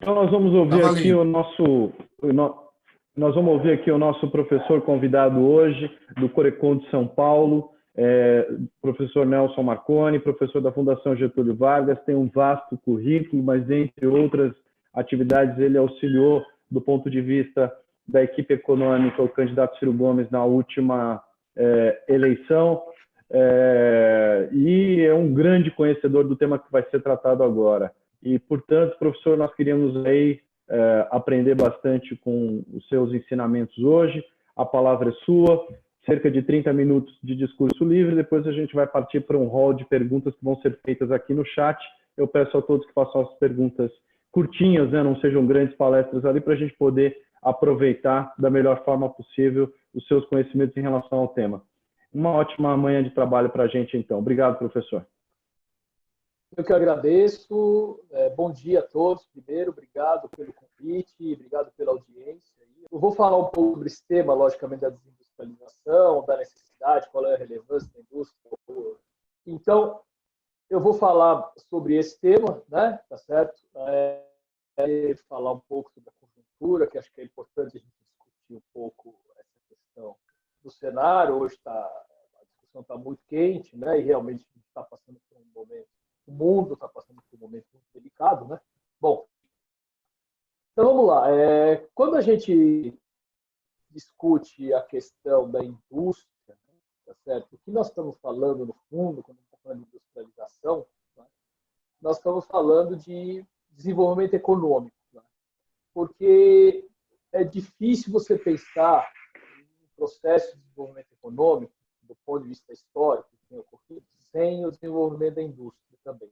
Então nós vamos ouvir Tá aqui valendo. nós vamos ouvir aqui o nosso professor convidado hoje do Corecon de São Paulo, professor Nelson Marconi, professor da Fundação Getúlio Vargas, tem um vasto currículo, mas entre outras atividades ele auxiliou do ponto de vista da equipe econômica o candidato Ciro Gomes na última eleição, e é um grande conhecedor do tema que vai ser tratado agora. E, portanto, professor, nós queríamos aí aprender bastante com os seus ensinamentos hoje. A palavra é sua, cerca de 30 minutos de discurso livre, depois a gente vai partir para um rol de perguntas que vão ser feitas aqui no chat. Eu peço a todos que façam as perguntas curtinhas, né, não sejam grandes palestras ali, para a gente poder aproveitar da melhor forma possível os seus conhecimentos em relação ao tema. Uma ótima manhã de trabalho para a gente, então. Obrigado, professor. Eu que agradeço. Bom dia a todos. Primeiro, obrigado pelo convite, obrigado pela audiência. Eu vou falar um pouco sobre esse tema, logicamente, da desindustrialização, da necessidade, qual é a relevância da indústria. Então, eu vou falar sobre esse tema, né? Tá certo? Falar um pouco sobre a conjuntura, que acho que é importante a gente discutir um pouco essa questão do cenário. Hoje a discussão está muito quente, né? E realmente a gente está passando por um momento. O mundo está passando por um momento muito delicado, né? Bom, então vamos lá. Quando a gente discute a questão da indústria, tá certo? O que nós estamos falando, no fundo, quando estamos falando de industrialização, né? Nós estamos falando de desenvolvimento econômico, né? Porque é difícil você pensar em processo de desenvolvimento econômico, do ponto de vista histórico, que tem ocorrido, sem o desenvolvimento da indústria também.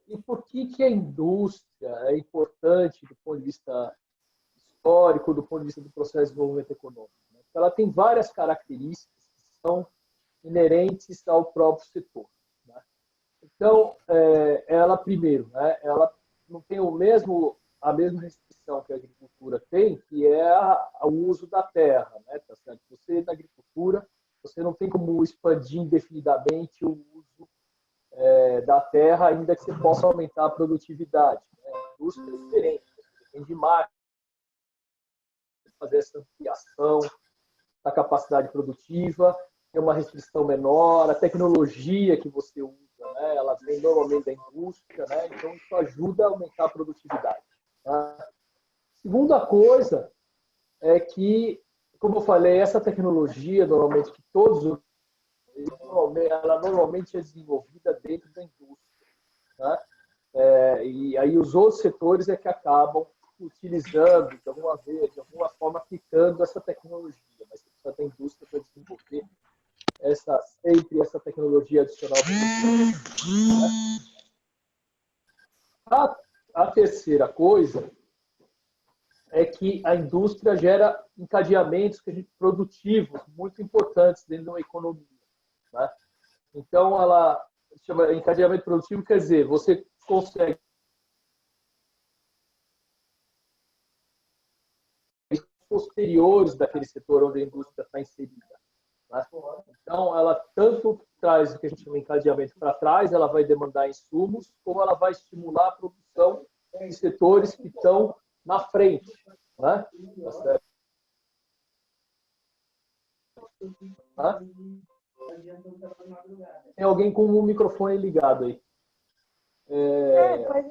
E por que a indústria é importante do ponto de vista histórico, do ponto de vista do processo de desenvolvimento econômico? Porque ela tem várias características que são inerentes ao próprio setor, né? Então, ela, primeiro, né, ela não tem a mesma restrição que a agricultura tem, que é o uso da terra, né? Tá certo? Você, na agricultura, você não tem como expandir indefinidamente o uso da terra, ainda que você possa aumentar a produtividade, né? A indústria é diferente, você depende de máquinas, fazer essa ampliação da capacidade produtiva, tem uma restrição menor, a tecnologia que você usa, né, ela vem normalmente da indústria, né, então isso ajuda a aumentar a produtividade. Tá? Segunda coisa é que, como eu falei, essa tecnologia, normalmente, que ela normalmente é desenvolvida dentro da indústria. Tá? E aí os outros setores é que acabam utilizando, de alguma forma, aplicando essa tecnologia. Mas você precisa da indústria para desenvolver sempre essa tecnologia adicional. A terceira coisa é que a indústria gera encadeamentos produtivos muito importantes dentro de uma economia. Né? Então, ela chama encadeamento produtivo, quer dizer, você consegue posteriores daquele setor onde a indústria está inserida. Né? Então, ela tanto traz o que a gente chama de encadeamento para trás, ela vai demandar insumos, como ela vai estimular a produção em setores que estão na frente. Né? Tá? Tem alguém com o microfone ligado aí.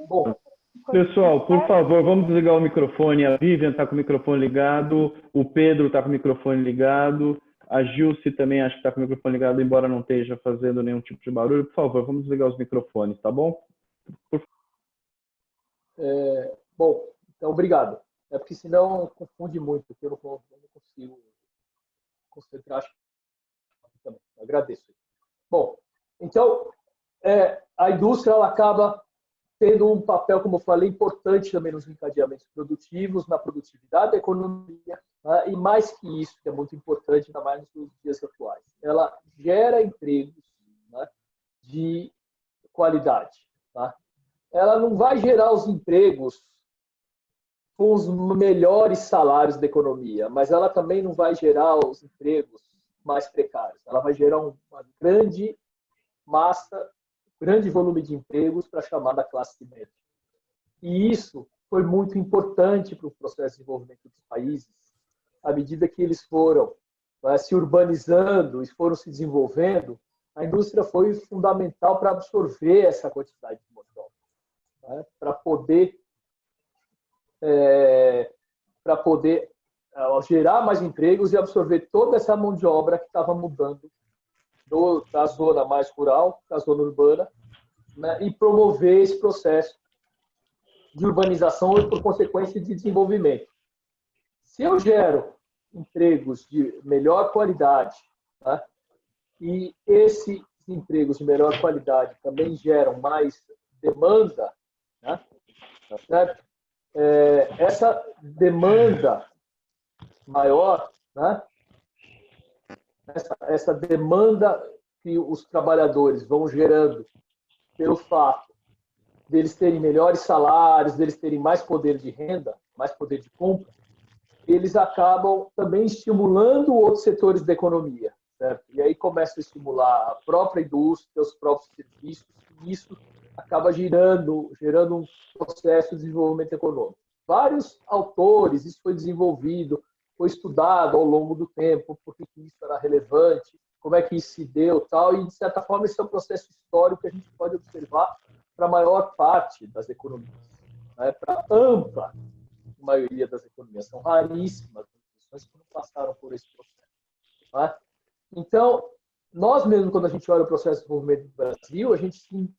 Bom. Pessoal, por favor, vamos desligar o microfone. A Vivian está com o microfone ligado, o Pedro está com o microfone ligado, a Gilce também acho que está com o microfone ligado, embora não esteja fazendo nenhum tipo de barulho. Por favor, vamos desligar os microfones, tá bom? Bom, então, obrigado. É porque senão confunde muito, porque eu não consigo concentrar. Também. Agradeço. Bom, então, a indústria ela acaba tendo um papel, como eu falei, importante também nos encadeamentos produtivos, na produtividade da economia, né? E mais que isso, que é muito importante, ainda mais nos dias atuais, ela gera empregos, né, de qualidade. Tá? Ela não vai gerar os empregos com os melhores salários da economia, mas ela também não vai gerar os empregos mais precários. Ela vai gerar uma grande massa, grande volume de empregos para a chamada classe média. E isso foi muito importante para o processo de desenvolvimento dos países, à medida que eles foram se urbanizando e foram se desenvolvendo, a indústria foi fundamental para absorver essa quantidade de mão de obra, né? Para poder gerar mais empregos e absorver toda essa mão de obra que estava mudando da zona mais rural, da zona urbana, né? E promover esse processo de urbanização e, por consequência, de desenvolvimento. Se eu gero empregos de melhor qualidade, tá? E esses empregos de melhor qualidade também geram mais demanda, né? Tá certo? Essa demanda maior, né? Essa demanda que os trabalhadores vão gerando pelo fato deles terem melhores salários, deles terem mais poder de renda, mais poder de compra, eles acabam também estimulando outros setores da economia, certo? E aí começa a estimular a própria indústria, os próprios serviços, e isso acaba gerando um processo de desenvolvimento econômico. Vários autores, isso foi desenvolvido, foi estudado ao longo do tempo, por que isso era relevante, como é que isso se deu, tal, e de certa forma esse é um processo histórico que a gente pode observar para a maior parte das economias, né? Para a ampla maioria das economias. São raríssimas as instituições que não passaram por esse processo, né? Então, nós mesmo, quando a gente olha o processo de desenvolvimento do Brasil, a gente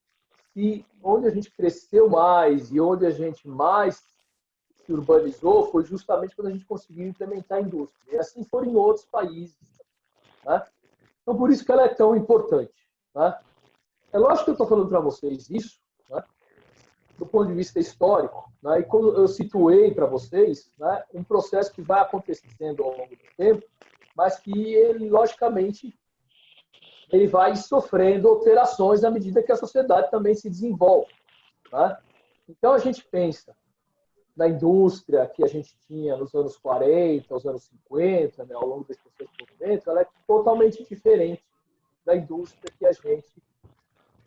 onde a gente cresceu mais e onde a gente mais se urbanizou foi justamente quando a gente conseguiu implementar a indústria. E assim foram em outros países, né? Então, por isso que ela é tão importante, né? É lógico que eu estou falando para vocês isso, né, do ponto de vista histórico, né, e quando eu situei para vocês, né, um processo que vai acontecendo ao longo do tempo, mas que ele, logicamente, ele vai sofrendo alterações à medida que a sociedade também se desenvolve, né? Então, a gente pensa na indústria que a gente tinha nos anos 40, nos anos 50, né, ao longo desse processo de desenvolvimento, ela é totalmente diferente da indústria que a gente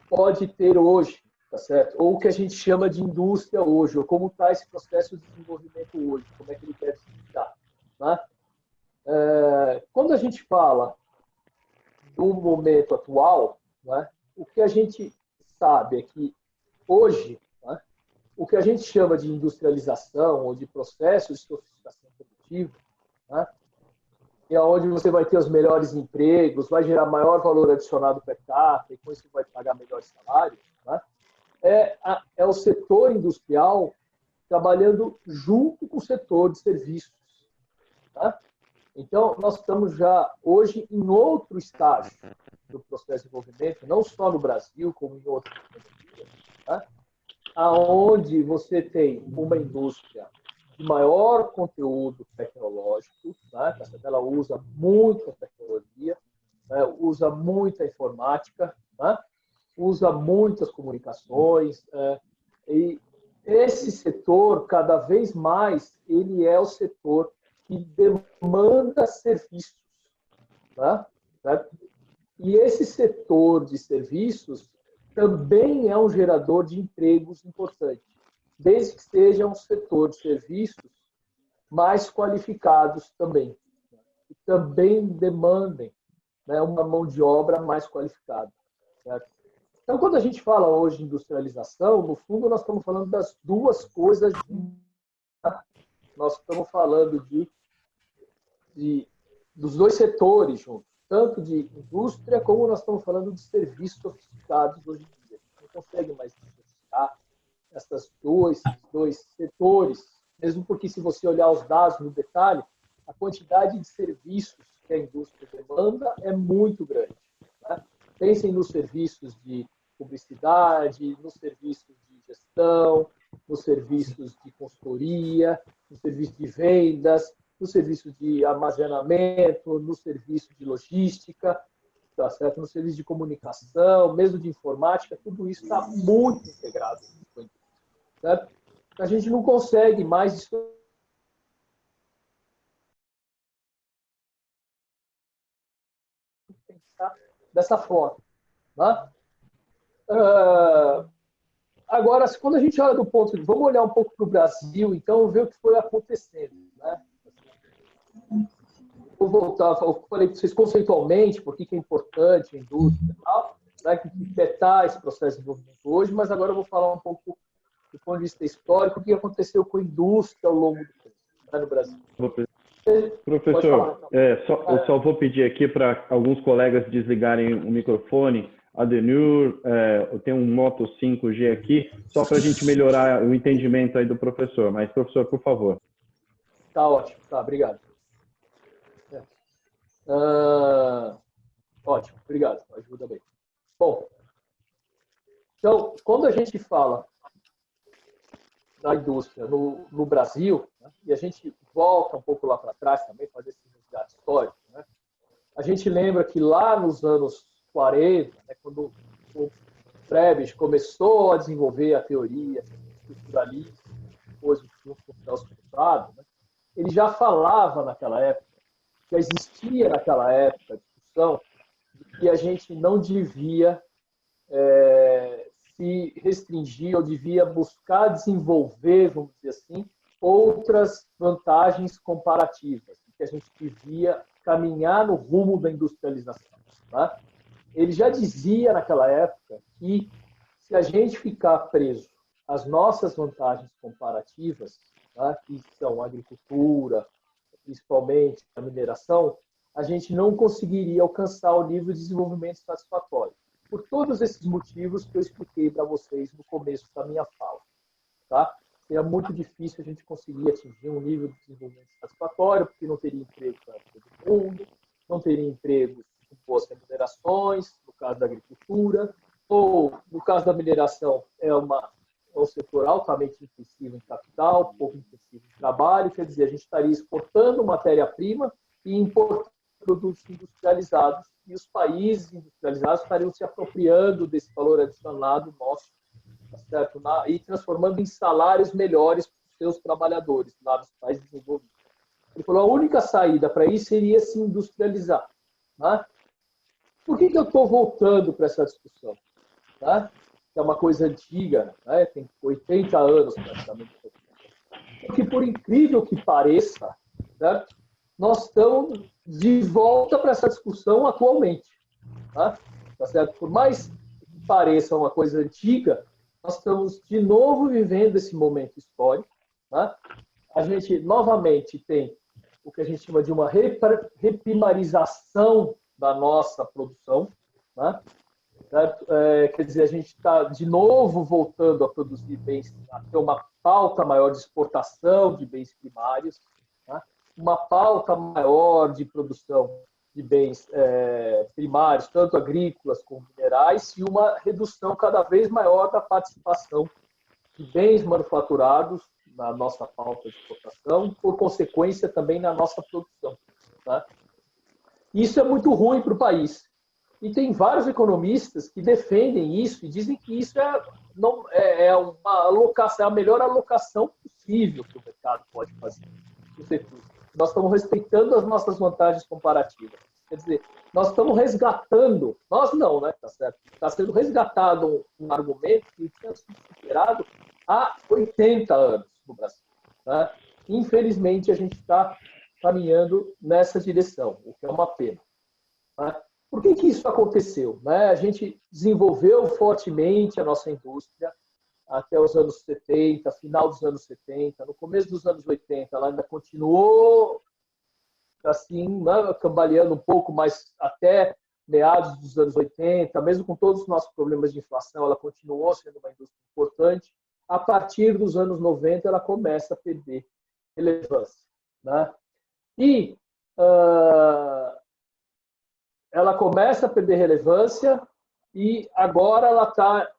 pode ter hoje, tá certo? Ou o que a gente chama de indústria hoje, ou como está esse processo de desenvolvimento hoje, como é que ele deve se dar, né? Quando a gente fala do momento atual, né, o que a gente sabe é que hoje, né, o que a gente chama de industrialização ou de processo de sofisticação produtiva, né, é onde você vai ter os melhores empregos, vai gerar maior valor adicionado per capita, e com isso vai pagar melhores salários, né? É o setor industrial trabalhando junto com o setor de serviços, tá? Então, nós estamos já hoje em outro estágio do processo de desenvolvimento, não só no Brasil, como em outras economias, tá? Onde você tem uma indústria de maior conteúdo tecnológico, né? Ela usa muita tecnologia, né? Usa muita informática, né? Usa muitas comunicações, e esse setor, cada vez mais, ele é o setor que demanda serviços, né? E esse setor de serviços também é um gerador de empregos importante, desde que seja um setor de serviços mais qualificados também, e também demandem, né, uma mão de obra mais qualificada, certo? Então, quando a gente fala hoje de industrialização, no fundo nós estamos falando das duas coisas juntas. Nós estamos falando dos dois setores juntos, tanto de indústria como nós estamos falando de serviços sofisticados hoje em dia. A gente não consegue mais dissociar esses dois setores, mesmo porque se você olhar os dados no detalhe, a quantidade de serviços que a indústria demanda é muito grande, né? Pensem nos serviços de publicidade, nos serviços de gestão, nos serviços de consultoria, nos serviços de vendas, no serviço de armazenamento, no serviço de logística, tá certo? No serviço de comunicação, mesmo de informática, tudo isso está muito integrado, certo? A gente não consegue mais pensar dessa forma, né? Agora, quando a gente olha do ponto de... Vamos olhar um pouco para o Brasil, então, ver o que foi acontecendo. Né? Vou voltar, eu falei para vocês conceitualmente, por que é importante a indústria e tal, né? Que está esse processo de desenvolvimento hoje, mas agora eu vou falar um pouco do ponto de vista histórico, o que aconteceu com a indústria ao longo do tempo, né, no Brasil. Professor, eu só vou pedir aqui para alguns colegas desligarem o microfone. Adenur, eu tenho um Moto 5G aqui, só para a gente melhorar o entendimento aí do professor. Mas, professor, por favor. Tá ótimo, tá, obrigado. Ótimo, obrigado, ajuda bem. Bom, então, quando a gente fala da indústria no Brasil, né, e a gente volta um pouco lá para trás também, fazer esse resgate histórico, né, a gente lembra que lá nos anos 40, né, quando o Prebisch começou a desenvolver a teoria estruturalista, depois o Celso Furtado, né, ele já falava naquela época, já existia naquela época a discussão de que a gente não devia se restringir ou devia buscar desenvolver, vamos dizer assim, outras vantagens comparativas, que a gente devia caminhar no rumo da industrialização. Tá? Ele já dizia naquela época que se a gente ficar preso às nossas vantagens comparativas, tá? Que são a agricultura, principalmente a mineração, a gente não conseguiria alcançar o nível de desenvolvimento satisfatório. Por todos esses motivos que eu expliquei para vocês no começo da minha fala. Tá? Seria muito difícil a gente conseguir atingir um nível de desenvolvimento satisfatório, porque não teria emprego para todo mundo, não teria empregos com boas remunerações, no caso da agricultura, ou, no caso da mineração, é um setor altamente intensivo em capital, pouco intensivo em trabalho, quer dizer, a gente estaria exportando matéria-prima e importando produtos industrializados, e os países industrializados estariam se apropriando desse valor adicionado nosso, tá certo? E transformando em salários melhores para os seus trabalhadores lá dos países desenvolvidos. Ele falou, a única saída para isso seria se industrializar. Né? Por que eu estou voltando para essa discussão? Tá? É uma coisa antiga, né? Tem 80 anos praticamente. Porque, por incrível que pareça, certo? Nós estamos de volta para essa discussão atualmente. Tá? Tá certo? Por mais que pareça uma coisa antiga, nós estamos de novo vivendo esse momento histórico. Tá? A gente novamente tem o que a gente chama de uma reprimarização da nossa produção. Tá? Quer dizer, a gente está de novo voltando a produzir bens, a ter uma pauta maior de exportação de bens primários, tá? Uma pauta maior de produção de bens primários, tanto agrícolas como minerais, e uma redução cada vez maior da participação de bens manufaturados na nossa pauta de exportação, por consequência também na nossa produção. Tá? Isso é muito ruim para o país. E tem vários economistas que defendem isso e dizem que isso uma alocação, é a melhor alocação possível que o mercado pode fazer. Nós estamos respeitando as nossas vantagens comparativas. Quer dizer, nós estamos resgatando, nós não, né? Tá certo? Está sendo resgatado um argumento que tinha sido superado há 80 anos no Brasil. Né? Infelizmente, a gente está caminhando nessa direção, o que é uma pena. Né? Por que isso aconteceu? Né? A gente desenvolveu fortemente a nossa indústria até os anos 70, final dos anos 70, no começo dos anos 80, ela ainda continuou assim, né, cambaleando um pouco, mas até meados dos anos 80, mesmo com todos os nossos problemas de inflação, ela continuou sendo uma indústria importante. A partir dos anos 90, ela começa a perder relevância. Né? E ela começa a perder relevância e agora ela está...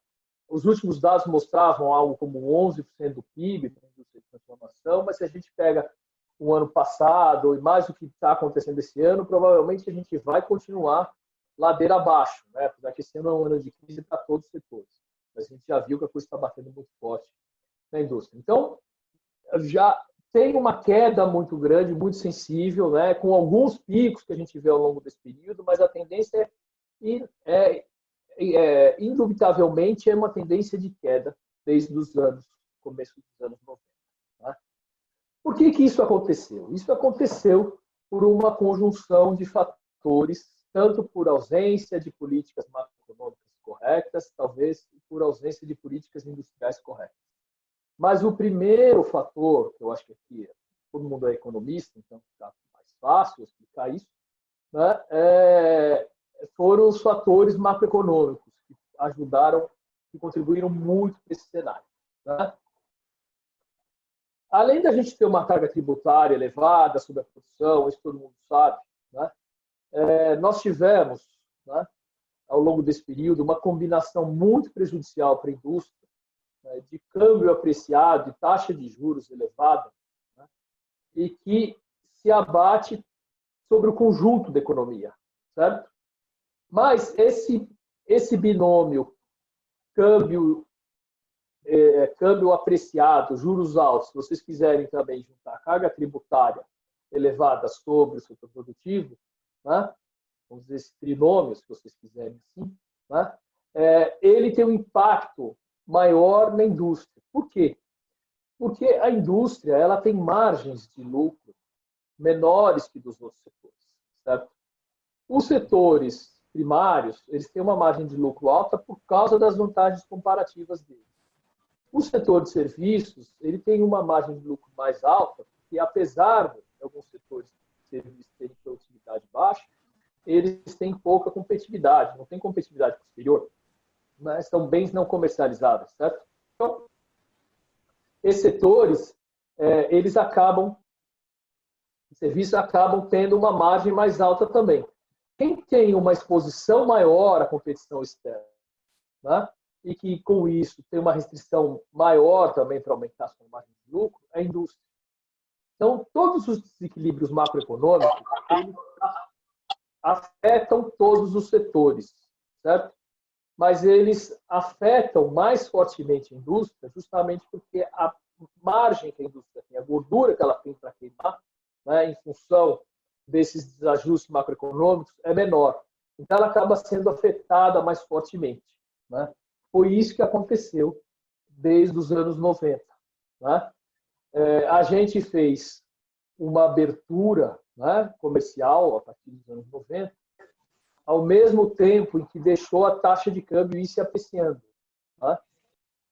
Os últimos dados mostravam algo como 11% do PIB para a indústria de transformação, mas se a gente pega o ano passado e mais o que está acontecendo esse ano, provavelmente a gente vai continuar ladeira abaixo, né? Apesar que esse ano é um ano de crise para todos os setores. Mas a gente já viu que a coisa está batendo muito forte na indústria. Então, já tem uma queda muito grande, muito sensível, né? Com alguns picos que a gente vê ao longo desse período, mas a tendência indubitavelmente é uma tendência de queda desde os começo dos anos 90. Né? Por que isso aconteceu? Isso aconteceu por uma conjunção de fatores, tanto por ausência de políticas macroeconômicas corretas, talvez por ausência de políticas industriais corretas. Mas o primeiro fator, que eu acho que aqui todo mundo é economista, então fica mais fácil explicar isso, né, foram os fatores macroeconômicos que ajudaram, que contribuíram muito para esse cenário. Né? Além da gente ter uma carga tributária elevada sobre a produção, isso todo mundo sabe, né? Nós tivemos, né, ao longo desse período, uma combinação muito prejudicial para a indústria, né, de câmbio apreciado e taxa de juros elevada, né, e que se abate sobre o conjunto da economia, certo? Mas esse binômio câmbio apreciado, juros altos, se vocês quiserem também juntar carga tributária elevada sobre o setor produtivo, né? Vamos dizer esse trinômio, se vocês quiserem assim, né? Ele tem um impacto maior na indústria. Por quê? Porque a indústria ela tem margens de lucro menores que dos outros setores, certo? Os setores primários, eles têm uma margem de lucro alta por causa das vantagens comparativas deles. O setor de serviços, ele tem uma margem de lucro mais alta, porque apesar de alguns setores de serviços terem produtividade baixa, eles têm pouca competitividade, não tem competitividade posterior, mas são bens não comercializáveis, certo? Então, esses setores, eles acabam, os serviços acabam tendo uma margem mais alta também. Quem tem uma exposição maior à competição externa, né? E que, com isso, tem uma restrição maior também para aumentar a sua margem de lucro, é a indústria. Então, todos os desequilíbrios macroeconômicos eles afetam todos os setores, certo? Mas eles afetam mais fortemente a indústria justamente porque a margem que a indústria tem, a gordura que ela tem para queimar, né, em função desses desajustes macroeconômicos, é menor. Então, ela acaba sendo afetada mais fortemente. Né? Foi isso que aconteceu desde os anos 90. Né? A gente fez uma abertura, né, comercial a partir dos anos 90, ao mesmo tempo em que deixou a taxa de câmbio ir se apreciando. Né?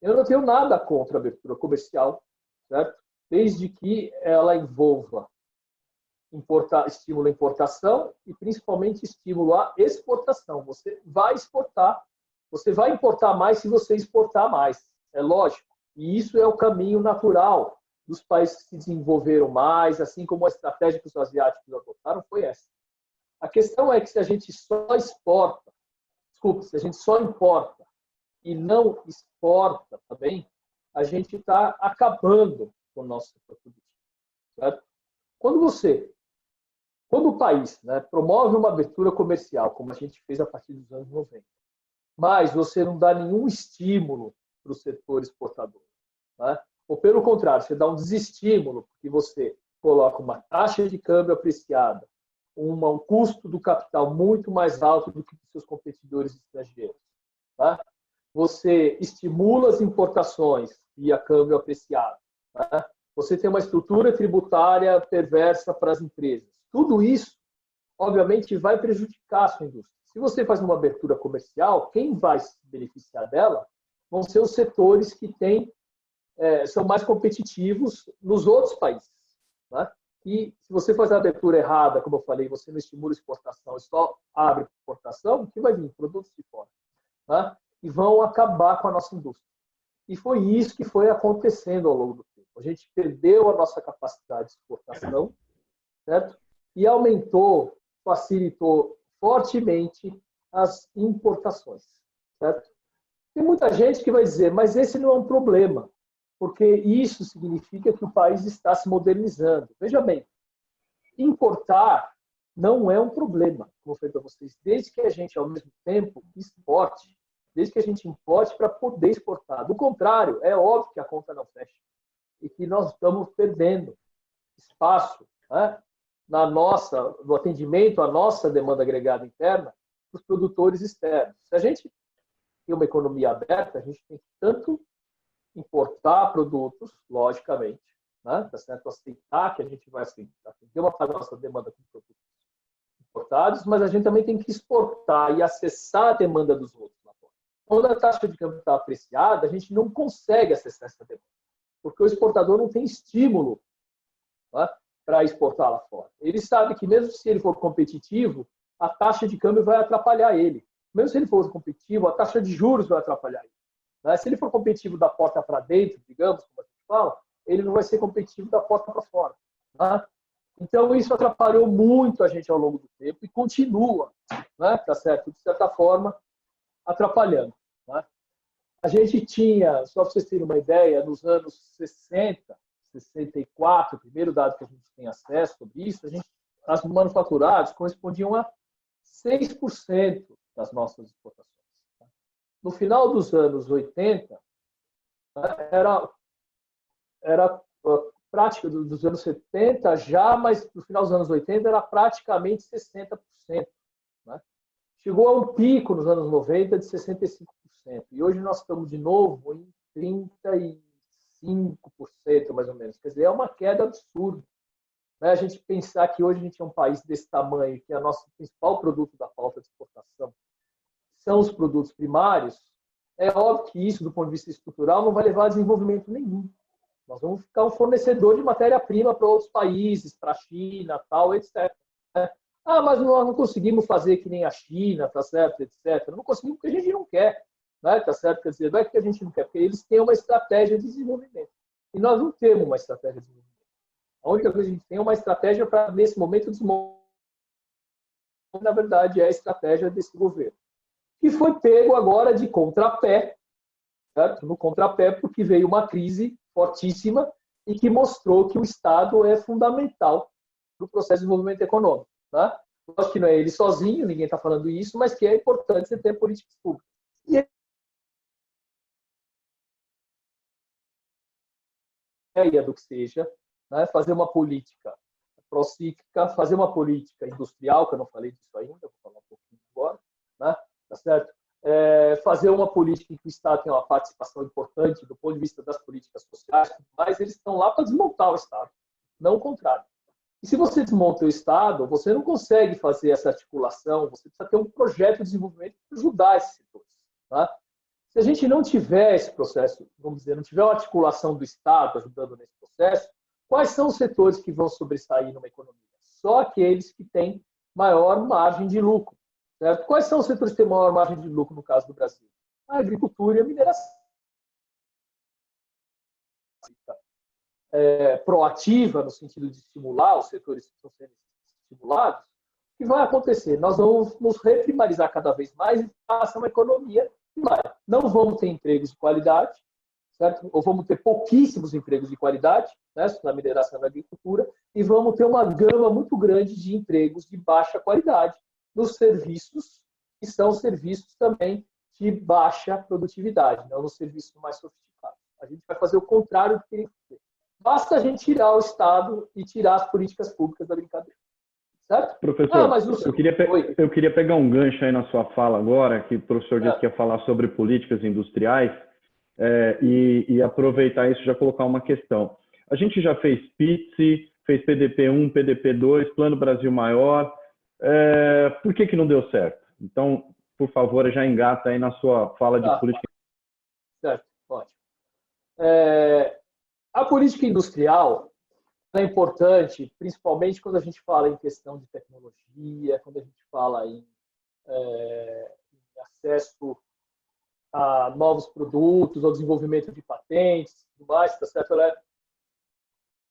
Eu não tenho nada contra a abertura comercial, certo? Desde que ela envolva estímulo à importação e principalmente estímulo à exportação. Você vai exportar, você vai importar mais se você exportar mais, é lógico. E isso é o caminho natural dos países que se desenvolveram mais, assim como a estratégia que os asiáticos adotaram foi essa. A questão é que se a gente só exporta, se a gente só importa e não exporta também, a gente está acabando com o nosso setor produtivo. Certo? Quando o país, né, promove uma abertura comercial, como a gente fez a partir dos anos 90, mas você não dá nenhum estímulo para o setor exportador, né? Ou pelo contrário, você dá um desestímulo, porque você coloca uma taxa de câmbio apreciada, um custo do capital muito mais alto do que os seus competidores estrangeiros. Tá? Você estimula as importações via câmbio apreciado. Tá? Você tem uma estrutura tributária perversa para as empresas. Tudo isso, obviamente, vai prejudicar a sua indústria. Se você faz uma abertura comercial, quem vai se beneficiar dela vão ser os setores que são mais competitivos nos outros países. Né? E se você faz a abertura errada, como eu falei, você não estimula a exportação e só abre exportação, o que vai vir? Produtos de fora. Né? E vão acabar com a nossa indústria. E foi isso que foi acontecendo ao longo do tempo. A gente perdeu a nossa capacidade de exportação, certo? E facilitou fortemente as importações. Certo? Tem muita gente que vai dizer, mas esse não é um problema, porque isso significa que o país está se modernizando. Veja bem, importar não é um problema, como eu falei para vocês, desde que a gente, ao mesmo tempo, exporte, desde que a gente importe para poder exportar. Do contrário, é óbvio que a conta não fecha e que nós estamos perdendo espaço, né, no atendimento à nossa demanda agregada interna para os produtores externos. Se a gente tem uma economia aberta, a gente tem que tanto importar produtos, logicamente, né? Tá certo? Aceitar que a gente vai atender uma parte da nossa demanda com produtos importados, mas a gente também tem que exportar e acessar a demanda dos outros lá fora. Quando a taxa de câmbio está apreciada, a gente não consegue acessar essa demanda, porque o exportador não tem estímulo, né, para exportar lá fora. Ele sabe que mesmo se ele for competitivo, a taxa de câmbio vai atrapalhar ele. Mesmo se ele for competitivo, a taxa de juros vai atrapalhar ele, né? Se ele for competitivo da porta para dentro, digamos, como a gente fala, ele não vai ser competitivo da porta para fora, né? Então, isso atrapalhou muito a gente ao longo do tempo e continua, né, tá certo? De certa forma, atrapalhando, né? A gente tinha, só para vocês terem uma ideia, nos anos 60, 64, o primeiro dado que a gente tem acesso sobre isso, as manufaturados correspondiam a 6% das nossas exportações. No final dos anos 80, era prática dos anos 70 já, mas no final dos anos 80 era praticamente 60%. Né? Chegou a um pico nos anos 90 de 65%. E hoje nós estamos de novo em 35%, mais ou menos. Quer dizer, é uma queda absurda. Né? A gente pensar que hoje a gente é um país desse tamanho, que é o nosso principal produto da pauta de exportação são os produtos primários, é óbvio que isso, do ponto de vista estrutural, não vai levar a desenvolvimento nenhum. Nós vamos ficar um fornecedor de matéria-prima para outros países, para a China, tal, etc. Ah, mas nós não conseguimos fazer que nem a China, tá certo, etc. Não conseguimos porque a gente não quer, né, tá certo? Quer dizer, não é que a gente não quer, porque eles têm uma estratégia de desenvolvimento. E nós não temos uma estratégia de desenvolvimento. A única coisa que a gente tem é uma estratégia para, nesse momento, desmontar. Na verdade, é a estratégia desse governo. Que foi pego agora de contrapé, certo? No contrapé, porque veio uma crise fortíssima e que mostrou que o Estado é fundamental para o processo de desenvolvimento econômico. Tá? Eu acho que não é ele sozinho, ninguém está falando isso, mas que é importante você ter políticas públicas. E a ideia do que seja, né? Fazer uma política procíclica, fazer uma política industrial, que eu não falei disso ainda, vou falar um pouquinho agora, né? Tá certo? Fazer uma política em que o Estado tem uma participação importante do ponto de vista das políticas sociais, mas eles estão lá para desmontar o Estado, não o contrário. E se você desmonta o Estado, você não consegue fazer essa articulação, você precisa ter um projeto de desenvolvimento para ajudar esses setores. Tá? Se a gente não tiver esse processo, vamos dizer, não tiver uma articulação do Estado ajudando nesse processo, quais são os setores que vão sobressair numa economia? Só aqueles que têm maior margem de lucro. Certo? Quais são os setores que têm maior margem de lucro no caso do Brasil? A agricultura e a mineração. Proativa, no sentido de estimular os setores que estão sendo estimulados, o que vai acontecer? Nós vamos nos reprimarizar cada vez mais e passar uma economia primária. Não vamos ter empregos de qualidade, certo? Ou vamos ter pouquíssimos empregos de qualidade, né, na mineração e na agricultura, e vamos ter uma gama muito grande de empregos de baixa qualidade nos serviços, que são serviços também de baixa produtividade, não nos serviços mais sofisticados. A gente vai fazer o contrário do que ele fez. Basta a gente tirar o Estado e tirar as políticas públicas da brincadeira. Certo? Professor, eu queria pegar um gancho aí na sua fala agora, que o professor disse que ia falar sobre políticas industriais, e aproveitar isso e já colocar uma questão. A gente já fez PITSE, fez PDP-1, PDP-2, Plano Brasil Maior. Por que não deu certo? Então, por favor, já engata aí na sua fala de política. Certo, ótimo. A política industrial é importante, principalmente quando a gente fala em questão de tecnologia, quando a gente fala em acesso a novos produtos, ao desenvolvimento de patentes, tudo mais, tá certo?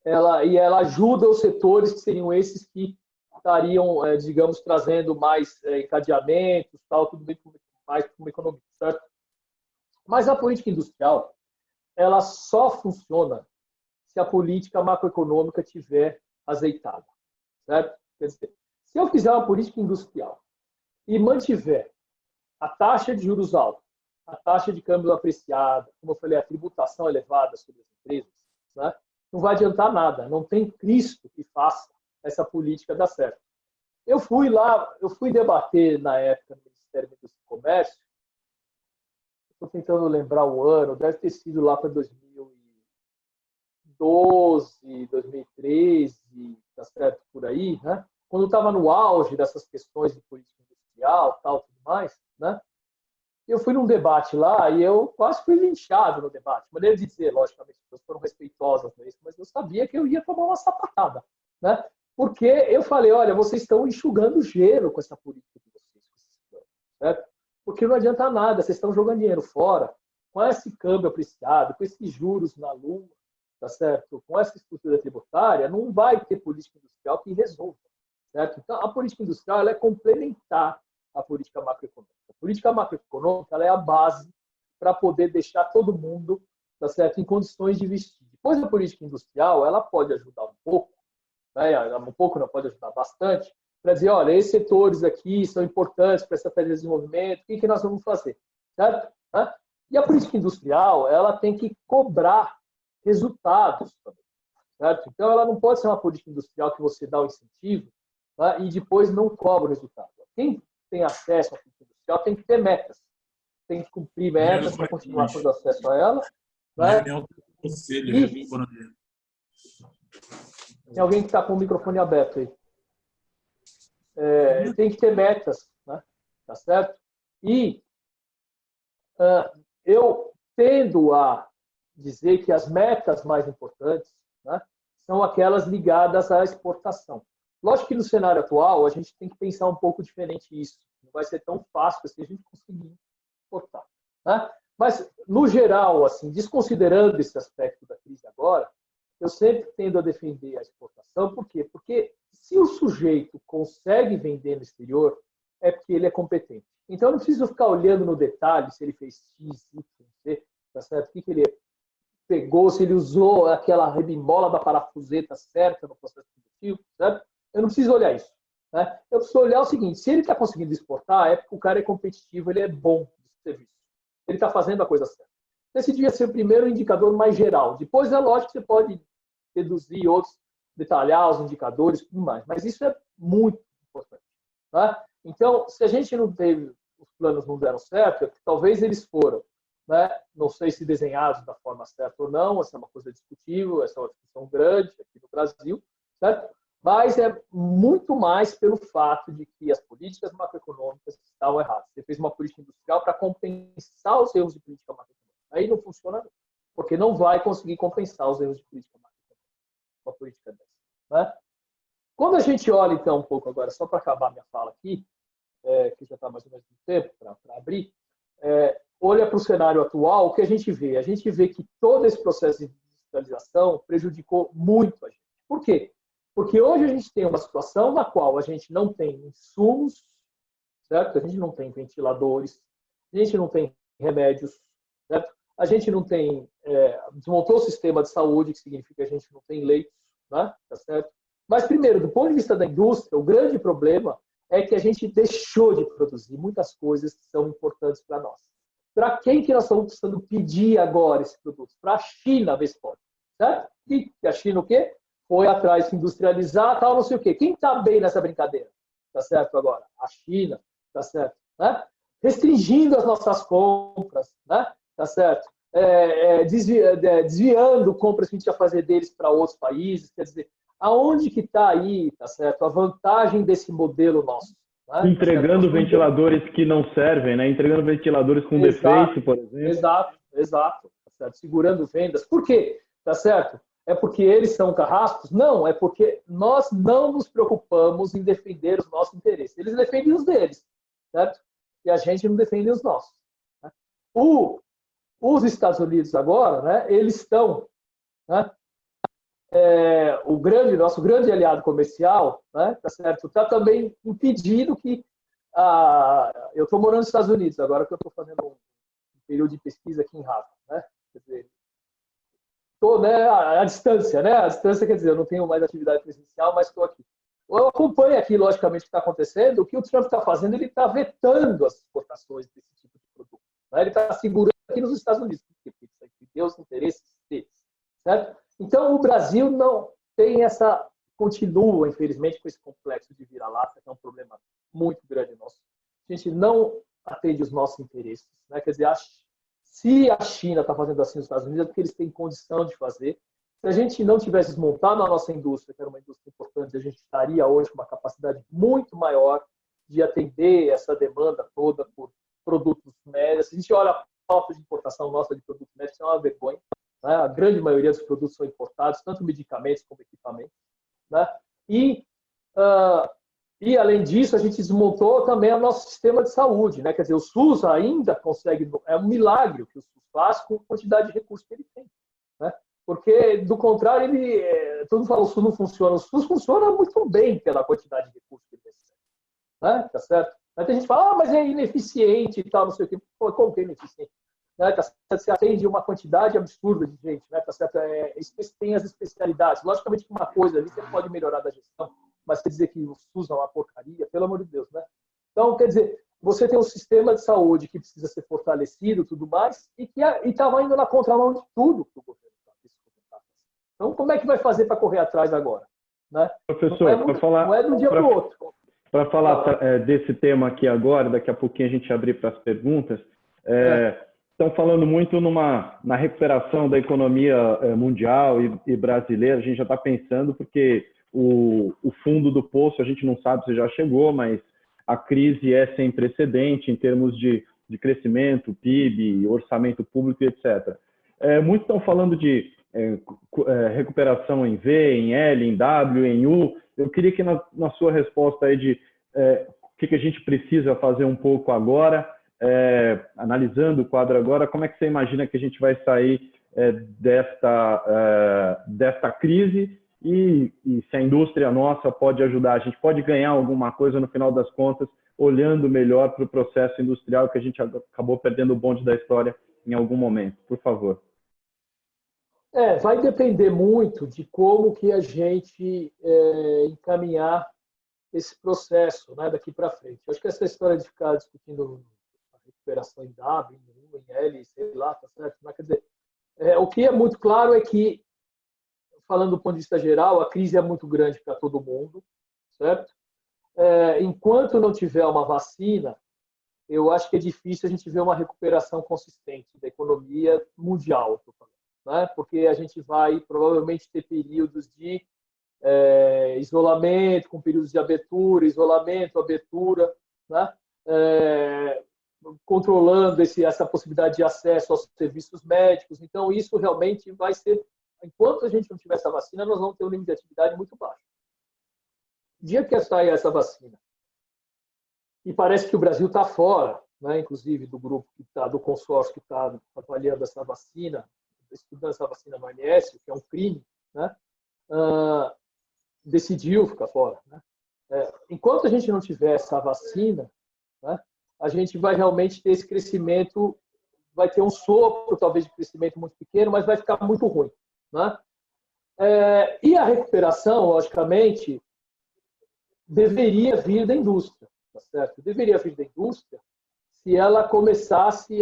Ela ajuda os setores que seriam esses que estariam, digamos, trazendo mais encadeamentos, tal, tudo bem mais para uma economia, certo? Mas a política industrial, ela só funciona se a política macroeconômica estiver azeitada, certo? Quer dizer, se eu fizer uma política industrial e mantiver a taxa de juros alta, a taxa de câmbio apreciada, como eu falei, a tributação elevada sobre as empresas, né? Não vai adiantar nada, não tem Cristo que faça essa política dar certo. Eu fui debater na época no Ministério da Indústria e Comércio, estou tentando lembrar o ano, deve ter sido lá para 2012, 2013, tá certo, por aí, né? Quando eu estava no auge dessas questões de política industrial, tal, tudo mais, né? Eu fui num debate lá e eu quase fui linchado no debate. Maneira de dizer, logicamente, as pessoas foram respeitosas nisso, mas eu sabia que eu ia tomar uma sapatada, né? Porque eu falei, olha, vocês estão enxugando gelo com essa política de vocês, certo? Porque não adianta nada, vocês estão jogando dinheiro fora, com esse câmbio apreciado, com esses juros na lua, tá certo? Com essa estrutura tributária, não vai ter política industrial que resolva, certo? Então, a política industrial ela é complementar à política macroeconômica. A política macroeconômica ela é a base para poder deixar todo mundo, tá certo, em condições de investir. Depois, a política industrial ela pode ajudar um pouco, né? Um pouco não pode ajudar bastante, para dizer, olha, esses setores aqui são importantes para essa estratégia de desenvolvimento, o que nós vamos fazer, certo? E a política industrial ela tem que cobrar resultados também, certo? Então, ela não pode ser uma política industrial que você dá o incentivo, né, e depois não cobra o resultado. Quem tem acesso à política industrial tem que ter metas, tem que cumprir metas para continuar tendo acesso a ela. Né? E... Tem alguém que está com o microfone aberto aí. Tem que ter metas, né? Tá certo? E eu tendo a dizer que as metas mais importantes, né, são aquelas ligadas à exportação. Lógico que no cenário atual a gente tem que pensar um pouco diferente isso. Não vai ser tão fácil assim a gente conseguir exportar, né? Mas no geral, assim, desconsiderando esse aspecto da crise agora, eu sempre tendo a defender a exportação. Por quê? Porque se o sujeito consegue vender no exterior, é porque ele é competente. Então, eu não preciso ficar olhando no detalhe se ele fez X, Y, Z, tá certo? O que ele pegou, se ele usou aquela rebimbola da parafuseta certa no processo produtivo, certo? Eu não preciso olhar isso, né? Eu preciso olhar o seguinte, se ele está conseguindo exportar, é porque o cara é competitivo, ele é bom de serviço. Ele está fazendo a coisa certa. Esse devia ser o primeiro indicador mais geral. Depois, é lógico que você pode deduzir outros, detalhar os indicadores e tudo mais. Mas isso é muito importante. Tá? Então, se a gente não teve, os planos não deram certo, é porque talvez eles foram, né? Não sei se desenhados da forma certa ou não, essa é uma coisa discutível, essa é uma discussão grande aqui no Brasil, certo? Mas é muito mais pelo fato de que as políticas macroeconômicas estavam erradas. Você fez uma política industrial para compensar os erros de política macroeconômica. Aí não funciona, porque não vai conseguir compensar os erros de política macroeconômica, uma política dessa, né? Quando a gente olha, então, um pouco agora, só para acabar minha fala aqui, que já está mais ou menos no tempo para abrir, olha para o cenário atual, o que a gente vê? A gente vê que todo esse processo de digitalização prejudicou muito a gente. Por quê? Porque hoje a gente tem uma situação na qual a gente não tem insumos, certo? A gente não tem ventiladores, a gente não tem remédios, certo? A gente não tem... desmontou o sistema de saúde, que significa que a gente não tem leitos, né? Tá certo? Mas, primeiro, do ponto de vista da indústria, o grande problema é que a gente deixou de produzir muitas coisas que são importantes para nós. Para quem que nós estamos precisando pedir agora esse produto? Para a China, ver se pode. Certo? E a China o quê? Foi atrás de industrializar, tal, não sei o quê. Quem está bem nessa brincadeira? Tá certo agora? A China, tá certo? Né? Restringindo as nossas compras, né? Tá certo? Desviando compras que a gente ia fazer deles para outros países, quer dizer, aonde que está aí, tá certo? A vantagem desse modelo nosso. Né? Entregando ventiladores que não servem, né? Entregando ventiladores com defeito, por exemplo. Exato. Tá certo? Segurando vendas. Por quê? Tá certo? É porque eles são carrascos? Não, é porque nós não nos preocupamos em defender os nossos interesses. Eles defendem os deles, certo? E a gente não defende os nossos. Né? Os Estados Unidos agora, né? Eles estão... Né? Nosso grande aliado comercial, né, tá certo? Está também impedindo que eu estou morando nos Estados Unidos agora que eu estou fazendo um período de pesquisa aqui em Harvard, né? Quer dizer, estou, né, à distância, né? À distância quer dizer, eu não tenho mais atividade presencial, mas estou aqui. Eu acompanho aqui, logicamente, o que está acontecendo. O que o Trump está fazendo, ele está vetando as exportações desse tipo de produto. Né? Ele está segurando aqui nos Estados Unidos, porque isso aqui deu os interesses deles, certo? Então, o Brasil não tem essa... Continua, infelizmente, com esse complexo de vira-lata, que é um problema muito grande nosso. A gente não atende os nossos interesses. Né? Quer dizer, Se a China está fazendo assim nos Estados Unidos, é porque eles têm condição de fazer. Se a gente não tivesse desmontado a nossa indústria, que era uma indústria importante, a gente estaria hoje com uma capacidade muito maior de atender essa demanda toda por produtos médios. Se a gente olha a falta de importação nossa de produtos médicos, é uma vergonha. Né? A grande maioria dos produtos são importados, tanto medicamentos como equipamentos. Né? E, além disso, a gente desmontou também o nosso sistema de saúde. Né? Quer dizer, o SUS ainda consegue... É um milagre o que o SUS faz com a quantidade de recursos que ele tem. Né? Porque, do contrário, todo mundo fala que o SUS não funciona. O SUS funciona muito bem pela quantidade de recursos que ele recebe. Né? Tá certo? Aí tem gente que fala, mas é ineficiente e tal, não sei o quê. Pô, como que é ineficiente? Né? Tá certo? Você atende uma quantidade absurda de gente. Né? Tá certo? Tem as especialidades. Logicamente que uma coisa ali você pode melhorar da gestão, mas quer dizer que o SUS é uma porcaria, pelo amor de Deus, né? Então, quer dizer, você tem um sistema de saúde que precisa ser fortalecido e tudo mais, e estava indo na contramão de tudo que o governo está. Então, como é que vai fazer para correr atrás agora? Né? Professor, não é de um dia para o outro. Para falar desse tema aqui agora, daqui a pouquinho a gente abrir para as perguntas, estão falando muito na recuperação da economia mundial e brasileira. A gente já está pensando, porque o fundo do poço, a gente não sabe se já chegou, mas a crise é sem precedente em termos de crescimento, PIB, orçamento público, etc. Muitos estão falando de recuperação em V, em L, em W, em U. Eu queria que na sua resposta aí de o que a gente precisa fazer um pouco agora, analisando o quadro agora, como é que você imagina que a gente vai sair desta crise e se a indústria nossa pode ajudar, a gente pode ganhar alguma coisa no final das contas, olhando melhor para o processo industrial que a gente acabou perdendo o bonde da história em algum momento. Por favor. Vai depender muito de como que a gente encaminhar esse processo, né, daqui para frente. Eu acho que essa história de ficar discutindo a recuperação em W, em U, em L, sei lá, tá certo? Mas, quer dizer, o que é muito claro é que, falando do ponto de vista geral, a crise é muito grande para todo mundo, certo? Enquanto não tiver uma vacina, eu acho que é difícil a gente ver uma recuperação consistente da economia mundial, tô falando, né? Porque a gente vai provavelmente ter períodos de isolamento, com períodos de abertura, isolamento, abertura, né? Controlando essa possibilidade de acesso aos serviços médicos. Então, isso realmente vai ser... Enquanto a gente não tiver essa vacina, nós vamos ter um nível de atividade muito baixo. O dia que sair essa vacina, e parece que o Brasil está fora, né, inclusive do grupo do consórcio que está avaliando essa vacina, estudando essa vacina no OMS, que é um crime, né, decidiu ficar fora. Né? Enquanto a gente não tiver essa vacina, né, a gente vai realmente ter esse crescimento, vai ter um sopro, talvez, de crescimento muito pequeno, mas vai ficar muito ruim. Né? E a recuperação, logicamente, deveria vir da indústria, tá certo? Deveria vir da indústria se ela começasse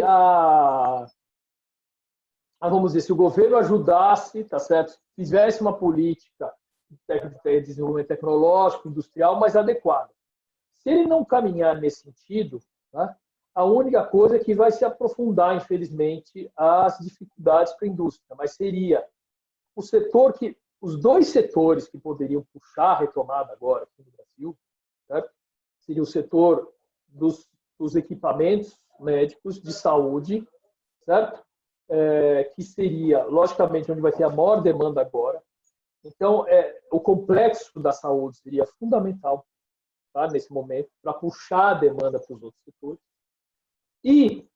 vamos dizer, se o governo ajudasse, tá certo? Fizesse uma política de desenvolvimento tecnológico, industrial mais adequada. Se ele não caminhar nesse sentido, né, a única coisa é que vai se aprofundar, infelizmente, as dificuldades para a indústria, mas seria os dois setores que poderiam puxar a retomada agora aqui no Brasil, certo? Seria o setor dos equipamentos médicos de saúde, certo? Que seria, logicamente, onde vai ter a maior demanda agora. Então, o complexo da saúde seria fundamental, tá, nesse momento, para puxar a demanda para os outros setores. E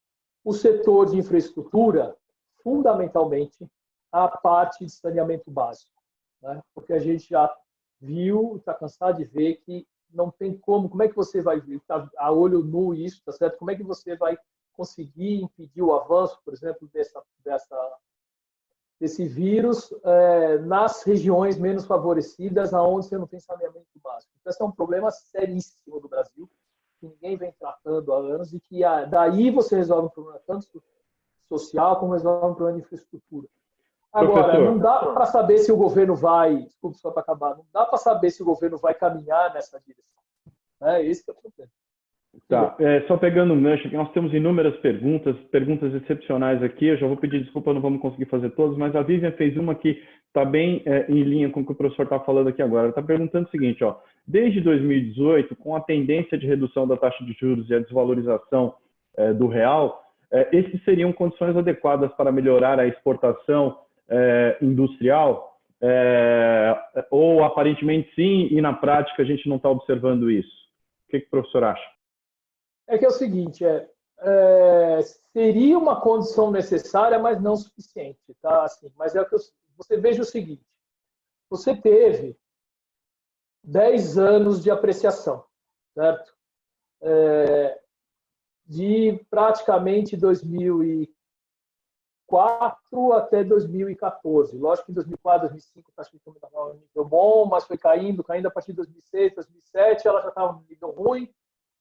o setor de infraestrutura, fundamentalmente, a parte de saneamento básico, né? Porque a gente já viu, está cansado de ver que não tem como é que você vai ver, tá a olho nu isso, tá certo? Como é que você vai conseguir impedir o avanço, por exemplo, desse vírus nas regiões menos favorecidas, aonde você não tem saneamento básico? Então, esse é um problema seríssimo do Brasil, que ninguém vem tratando há anos, e que daí você resolve um problema tanto social como resolve um problema de infraestrutura. Agora, professor, não dá para saber se o governo vai... Desculpe, só para acabar. Não dá para saber se o governo vai caminhar nessa direção. Esse é o problema. Tá, só pegando um gancho aqui, nós temos inúmeras perguntas excepcionais aqui, eu já vou pedir desculpa, não vamos conseguir fazer todas, mas a Vivian fez uma que está bem em linha com o que o professor está falando aqui agora. Ela está perguntando o seguinte, ó, desde 2018, com a tendência de redução da taxa de juros e a desvalorização do real, esses seriam condições adequadas para melhorar a exportação industrial? Ou aparentemente sim, e na prática a gente não está observando isso? O que o professor acha? É que é o seguinte, seria uma condição necessária, mas não suficiente, tá? Assim, mas é o que você veja o seguinte, você teve 10 anos de apreciação, certo? De praticamente 2004 até 2014. Lógico que em 2004, 2005 a taxa de câmbio estava em nível bom, mas foi caindo a partir de 2006, 2007, ela já estava no nível ruim,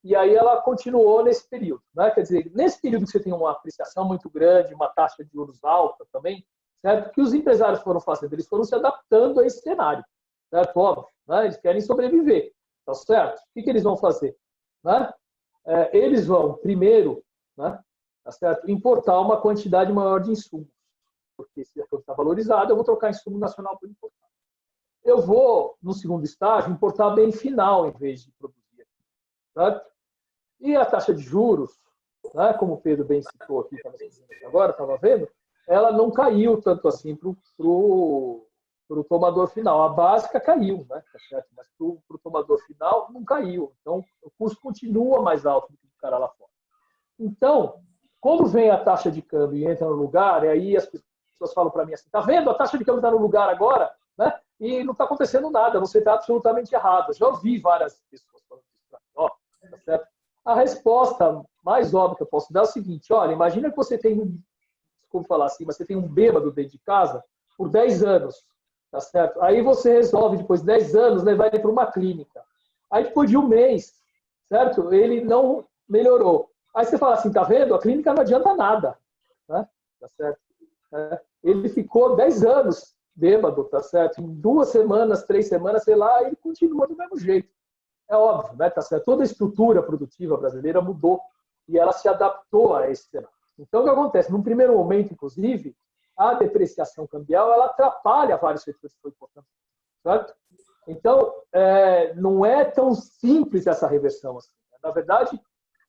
e aí ela continuou nesse período. Né? Quer dizer, nesse período que você tem uma apreciação muito grande, uma taxa de juros alta também, certo? O que os empresários foram fazendo? Eles foram se adaptando a esse cenário, certo? Óbvio, né? Eles querem sobreviver, tá certo? O que eles vão fazer? Né? Eles vão, primeiro, né, tá certo? Importar uma quantidade maior de insumos, porque se a coisa está valorizada, eu vou trocar insumo nacional por importar. Eu vou, no segundo estágio, importar bem final em vez de produzir. Certo? E a taxa de juros, né, como o Pedro bem citou aqui, agora estava vendo, ela não caiu tanto assim para o tomador final. A básica caiu, né, tá certo? Mas para o tomador final não caiu. Então, o custo continua mais alto do que o cara lá fora. Então, quando vem a taxa de câmbio e entra no lugar, e aí as pessoas falam para mim assim, tá vendo? A taxa de câmbio está no lugar agora, né? E não está acontecendo nada, você está absolutamente errado. Eu já ouvi várias pessoas falando isso para mim, ó, tá certo? A resposta mais óbvia que eu posso dar é o seguinte, olha, imagina que você tem desculpa falar assim, mas você tem um bêbado dentro de casa por 10 anos, tá certo? Aí você resolve, depois de 10 anos, levar ele para uma clínica. Aí depois de um mês, certo? Ele não melhorou. Aí você fala assim, tá vendo? A clínica não adianta nada, né? Tá certo? Ele ficou 10 anos bêbado, tá certo? Em 2 semanas, 3 semanas, sei lá, ele continua do mesmo jeito. É óbvio, né? Tá certo? Toda a estrutura produtiva brasileira mudou e ela se adaptou a esse cenário. Então, o que acontece? Num primeiro momento, inclusive, a depreciação cambial ela atrapalha vários setores que foi importante, certo? Então, não é tão simples essa reversão assim. Na verdade,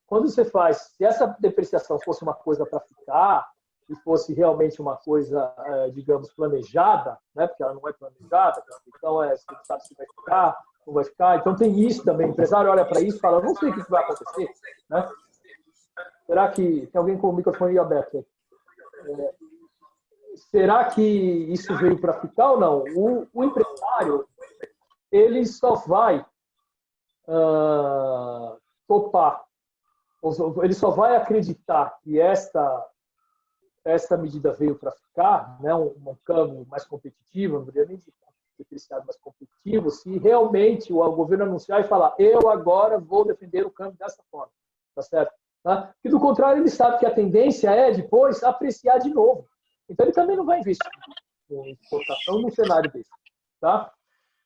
quando você faz, se essa depreciação fosse uma coisa para ficar e fosse realmente uma coisa, digamos, planejada, né? Porque ela não é planejada, então você não sabe se vai ficar, não vai ficar. Então tem isso também. O empresário olha para isso e fala, não sei o que vai acontecer, né? Será que tem alguém com o microfone aberto? Será que isso veio para ficar ou não? O empresário ele só vai topar, ele só vai acreditar que esta medida veio para ficar, né? Um câmbio mais competitivo, não diria nem depreciado, mais competitivo, se realmente o governo anunciar e falar, eu agora vou defender o câmbio dessa forma, tá certo? Tá? E do contrário, ele sabe que a tendência é depois apreciar de novo. Então ele também não vai investir em exportação num cenário desse, tá?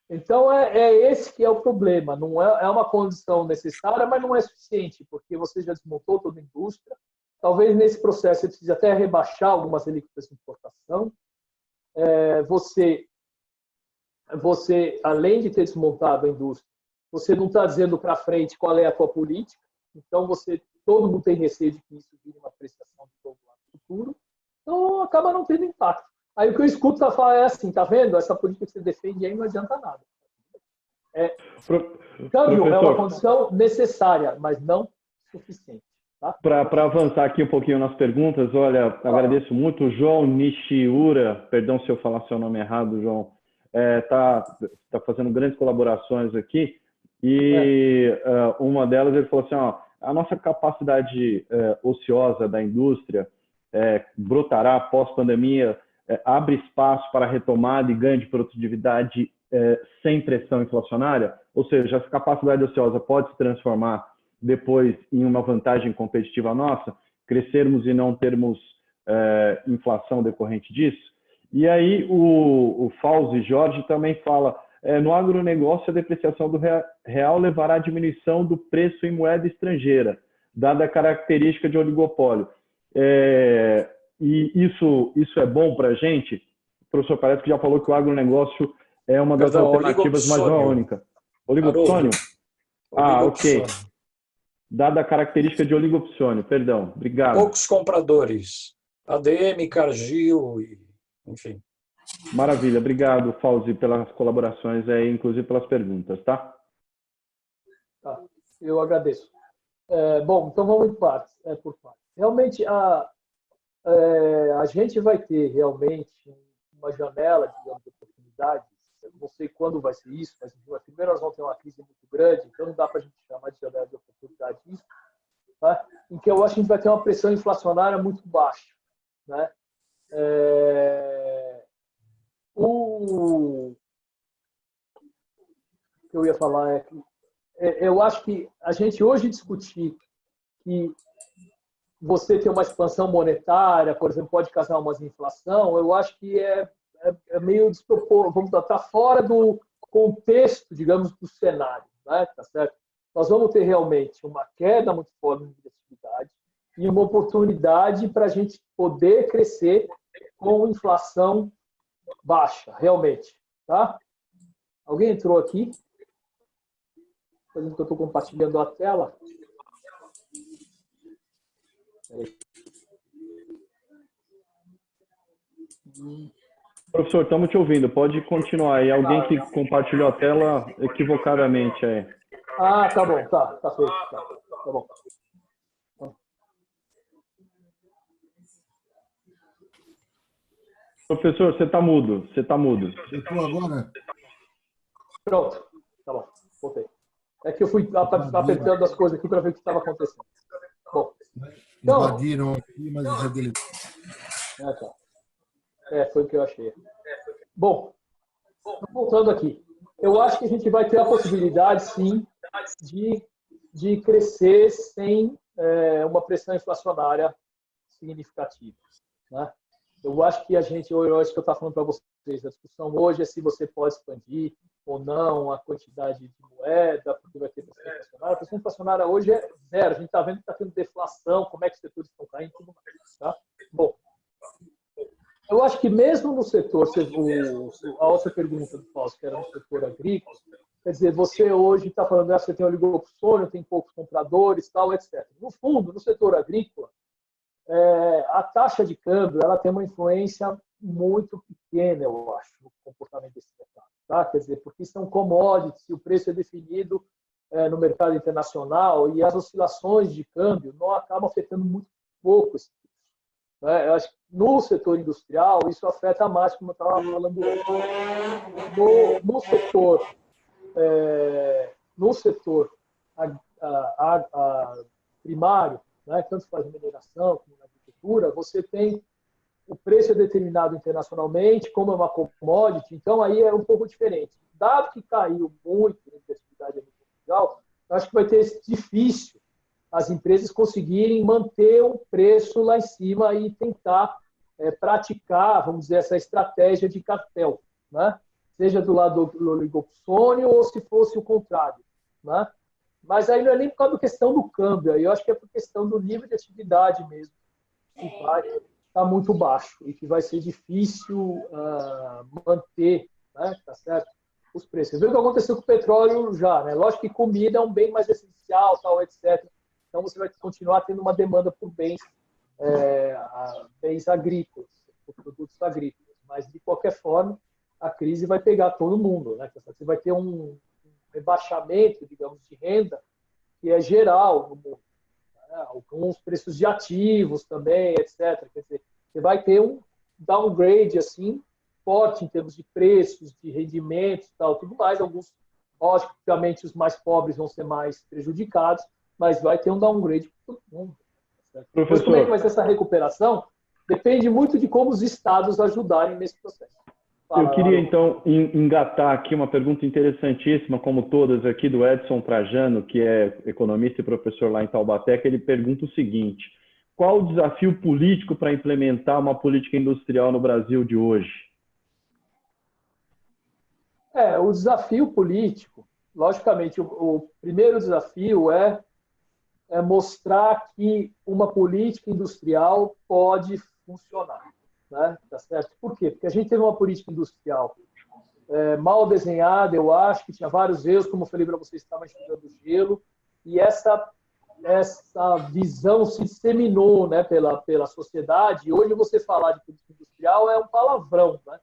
Então esse que é o problema. Não é uma condição necessária, mas não é suficiente, porque você já desmontou toda a indústria. Talvez nesse processo você precise até rebaixar algumas alíquotas de importação. Você, além de ter desmontado a indústria, você não está dizendo para frente qual é a tua política. Então todo mundo tem receio de que isso vire uma apreciação de novo lá no futuro. Então acaba não tendo impacto. Aí o que eu escuto falar é assim, tá vendo? Essa política que você defende aí não adianta nada. Câmbio é uma condição necessária, mas não suficiente. Tá? Para avançar aqui um pouquinho nas perguntas, olha, agradeço muito. O João Nishiura, perdão se eu falar seu nome errado, João, tá fazendo grandes colaborações aqui. E uma delas ele falou assim, ó, a nossa capacidade ociosa da indústria brotará pós-pandemia, abre espaço para retomada e ganho de produtividade sem pressão inflacionária? Ou seja, essa capacidade ociosa pode se transformar depois em uma vantagem competitiva nossa, crescermos e não termos inflação decorrente disso? E aí o Fauzi Jorge também fala, no agronegócio, a depreciação do real levará à diminuição do preço em moeda estrangeira, dada a característica de oligopólio. E isso é bom para a gente? O professor parece que já falou que o agronegócio é uma das alternativas, mas não a única. Oligopsônio? Ok. Dada a característica de oligopsônio, perdão. Obrigado. Poucos compradores. ADM, Cargill, enfim. Maravilha. Obrigado, Fauzi, pelas colaborações aí, inclusive pelas perguntas, tá? Tá. Eu agradeço. Bom, então vamos por partes. Realmente, a gente vai ter realmente uma janela, digamos, de oportunidades. Eu não sei quando vai ser isso, mas primeiro nós vamos ter uma crise muito grande, então não dá para a gente chamar de janela de oportunidade isso, tá? Em que eu acho que a gente vai ter uma pressão inflacionária muito baixa, né? O que eu ia falar é que eu acho que a gente hoje discutir que você ter uma expansão monetária, por exemplo, pode causar uma inflação, eu acho que é meio desproporcional, vamos estar fora do contexto, digamos, do cenário, né? Tá certo? Nós vamos ter realmente uma queda muito forte de atividade e uma oportunidade para a gente poder crescer com inflação baixa, realmente, tá? Alguém entrou aqui? Por exemplo, que eu estou compartilhando a tela. Professor, estamos te ouvindo. Pode continuar aí. Alguém que compartilhou a tela equivocadamente aí. Tá bom. Tá feito. Tá bom. Professor, você está mudo. Eu estou agora? Pronto. Tá bom. Voltei. É que eu fui apertando as coisas aqui para ver o que estava acontecendo. Bom. Então, invadiram aqui, mas já dele. Tá. Foi o que eu achei. Bom, voltando aqui. Eu acho que a gente vai ter a possibilidade, sim, de crescer sem uma pressão inflacionária significativa, né? Eu acho que acho que eu estava falando para vocês, a discussão hoje é se você pode expandir ou não a quantidade de moeda, porque vai ter pressão inflacionária. A pressão inflacionária hoje é zero. A gente está vendo que está tendo deflação, como é que os setores estão caindo, tudo mais. Tá? Bom, eu acho que mesmo no setor, a outra pergunta do Fausto, que era no setor agrícola, quer dizer, você hoje está falando que você tem oligopsônio, tem poucos compradores, tal, etc. No fundo, no setor agrícola, a taxa de câmbio ela tem uma influência muito pequena, eu acho, no comportamento desse mercado. Tá? Quer dizer, porque são commodities, o preço é definido no mercado internacional e as oscilações de câmbio não acabam afetando muito pouco esse preço. Né? Eu acho que no setor industrial isso afeta mais, como eu estava falando no setor primário, né? Tanto faz mineração como na agricultura, você tem o preço é determinado internacionalmente, como é uma commodity, então aí é um pouco diferente. Dado que caiu muito a atividade mundial, eu acho que vai ter difícil as empresas conseguirem manter o preço lá em cima e tentar praticar, vamos dizer, essa estratégia de cartel, né? Seja do lado do oligopsônio ou se fosse o contrário, né? Mas aí não é nem por causa da questão do câmbio, aí eu acho que é por questão do nível de atividade mesmo, que vai estar muito baixo e que vai ser difícil manter, né? Tá certo? Os preços. Viu o que aconteceu com o petróleo já, né? Lógico que comida é um bem mais essencial, tal, etc. Então você vai continuar tendo uma demanda por bens agrícolas, por produtos agrícolas. Mas de qualquer forma, a crise vai pegar todo mundo, né? Você vai ter um rebaixamento, digamos, de renda que é geral no mundo, né? Alguns preços de ativos também, etc. Quer dizer, você vai ter um downgrade assim forte em termos de preços, de rendimentos, tal, tudo mais. Alguns, obviamente, os mais pobres vão ser mais prejudicados, mas vai ter um downgrade para todo mundo. Certo? Depois, como é que vai ser essa recuperação? Depende muito de como os estados ajudarem nesse processo. Eu queria, então, engatar aqui uma pergunta interessantíssima, como todas aqui, do Edson Trajano, que é economista e professor lá em Taubaté, que ele pergunta o seguinte: qual o desafio político para implementar uma política industrial no Brasil de hoje? O desafio político, logicamente, o primeiro desafio é mostrar que uma política industrial pode funcionar, né? Tá certo? Por quê? Porque a gente teve uma política industrial mal desenhada, eu acho, que tinha vários erros, como eu falei para vocês, estava enxugando gelo, e essa visão se disseminou, né, pela sociedade, e hoje você falar de política industrial é um palavrão, né,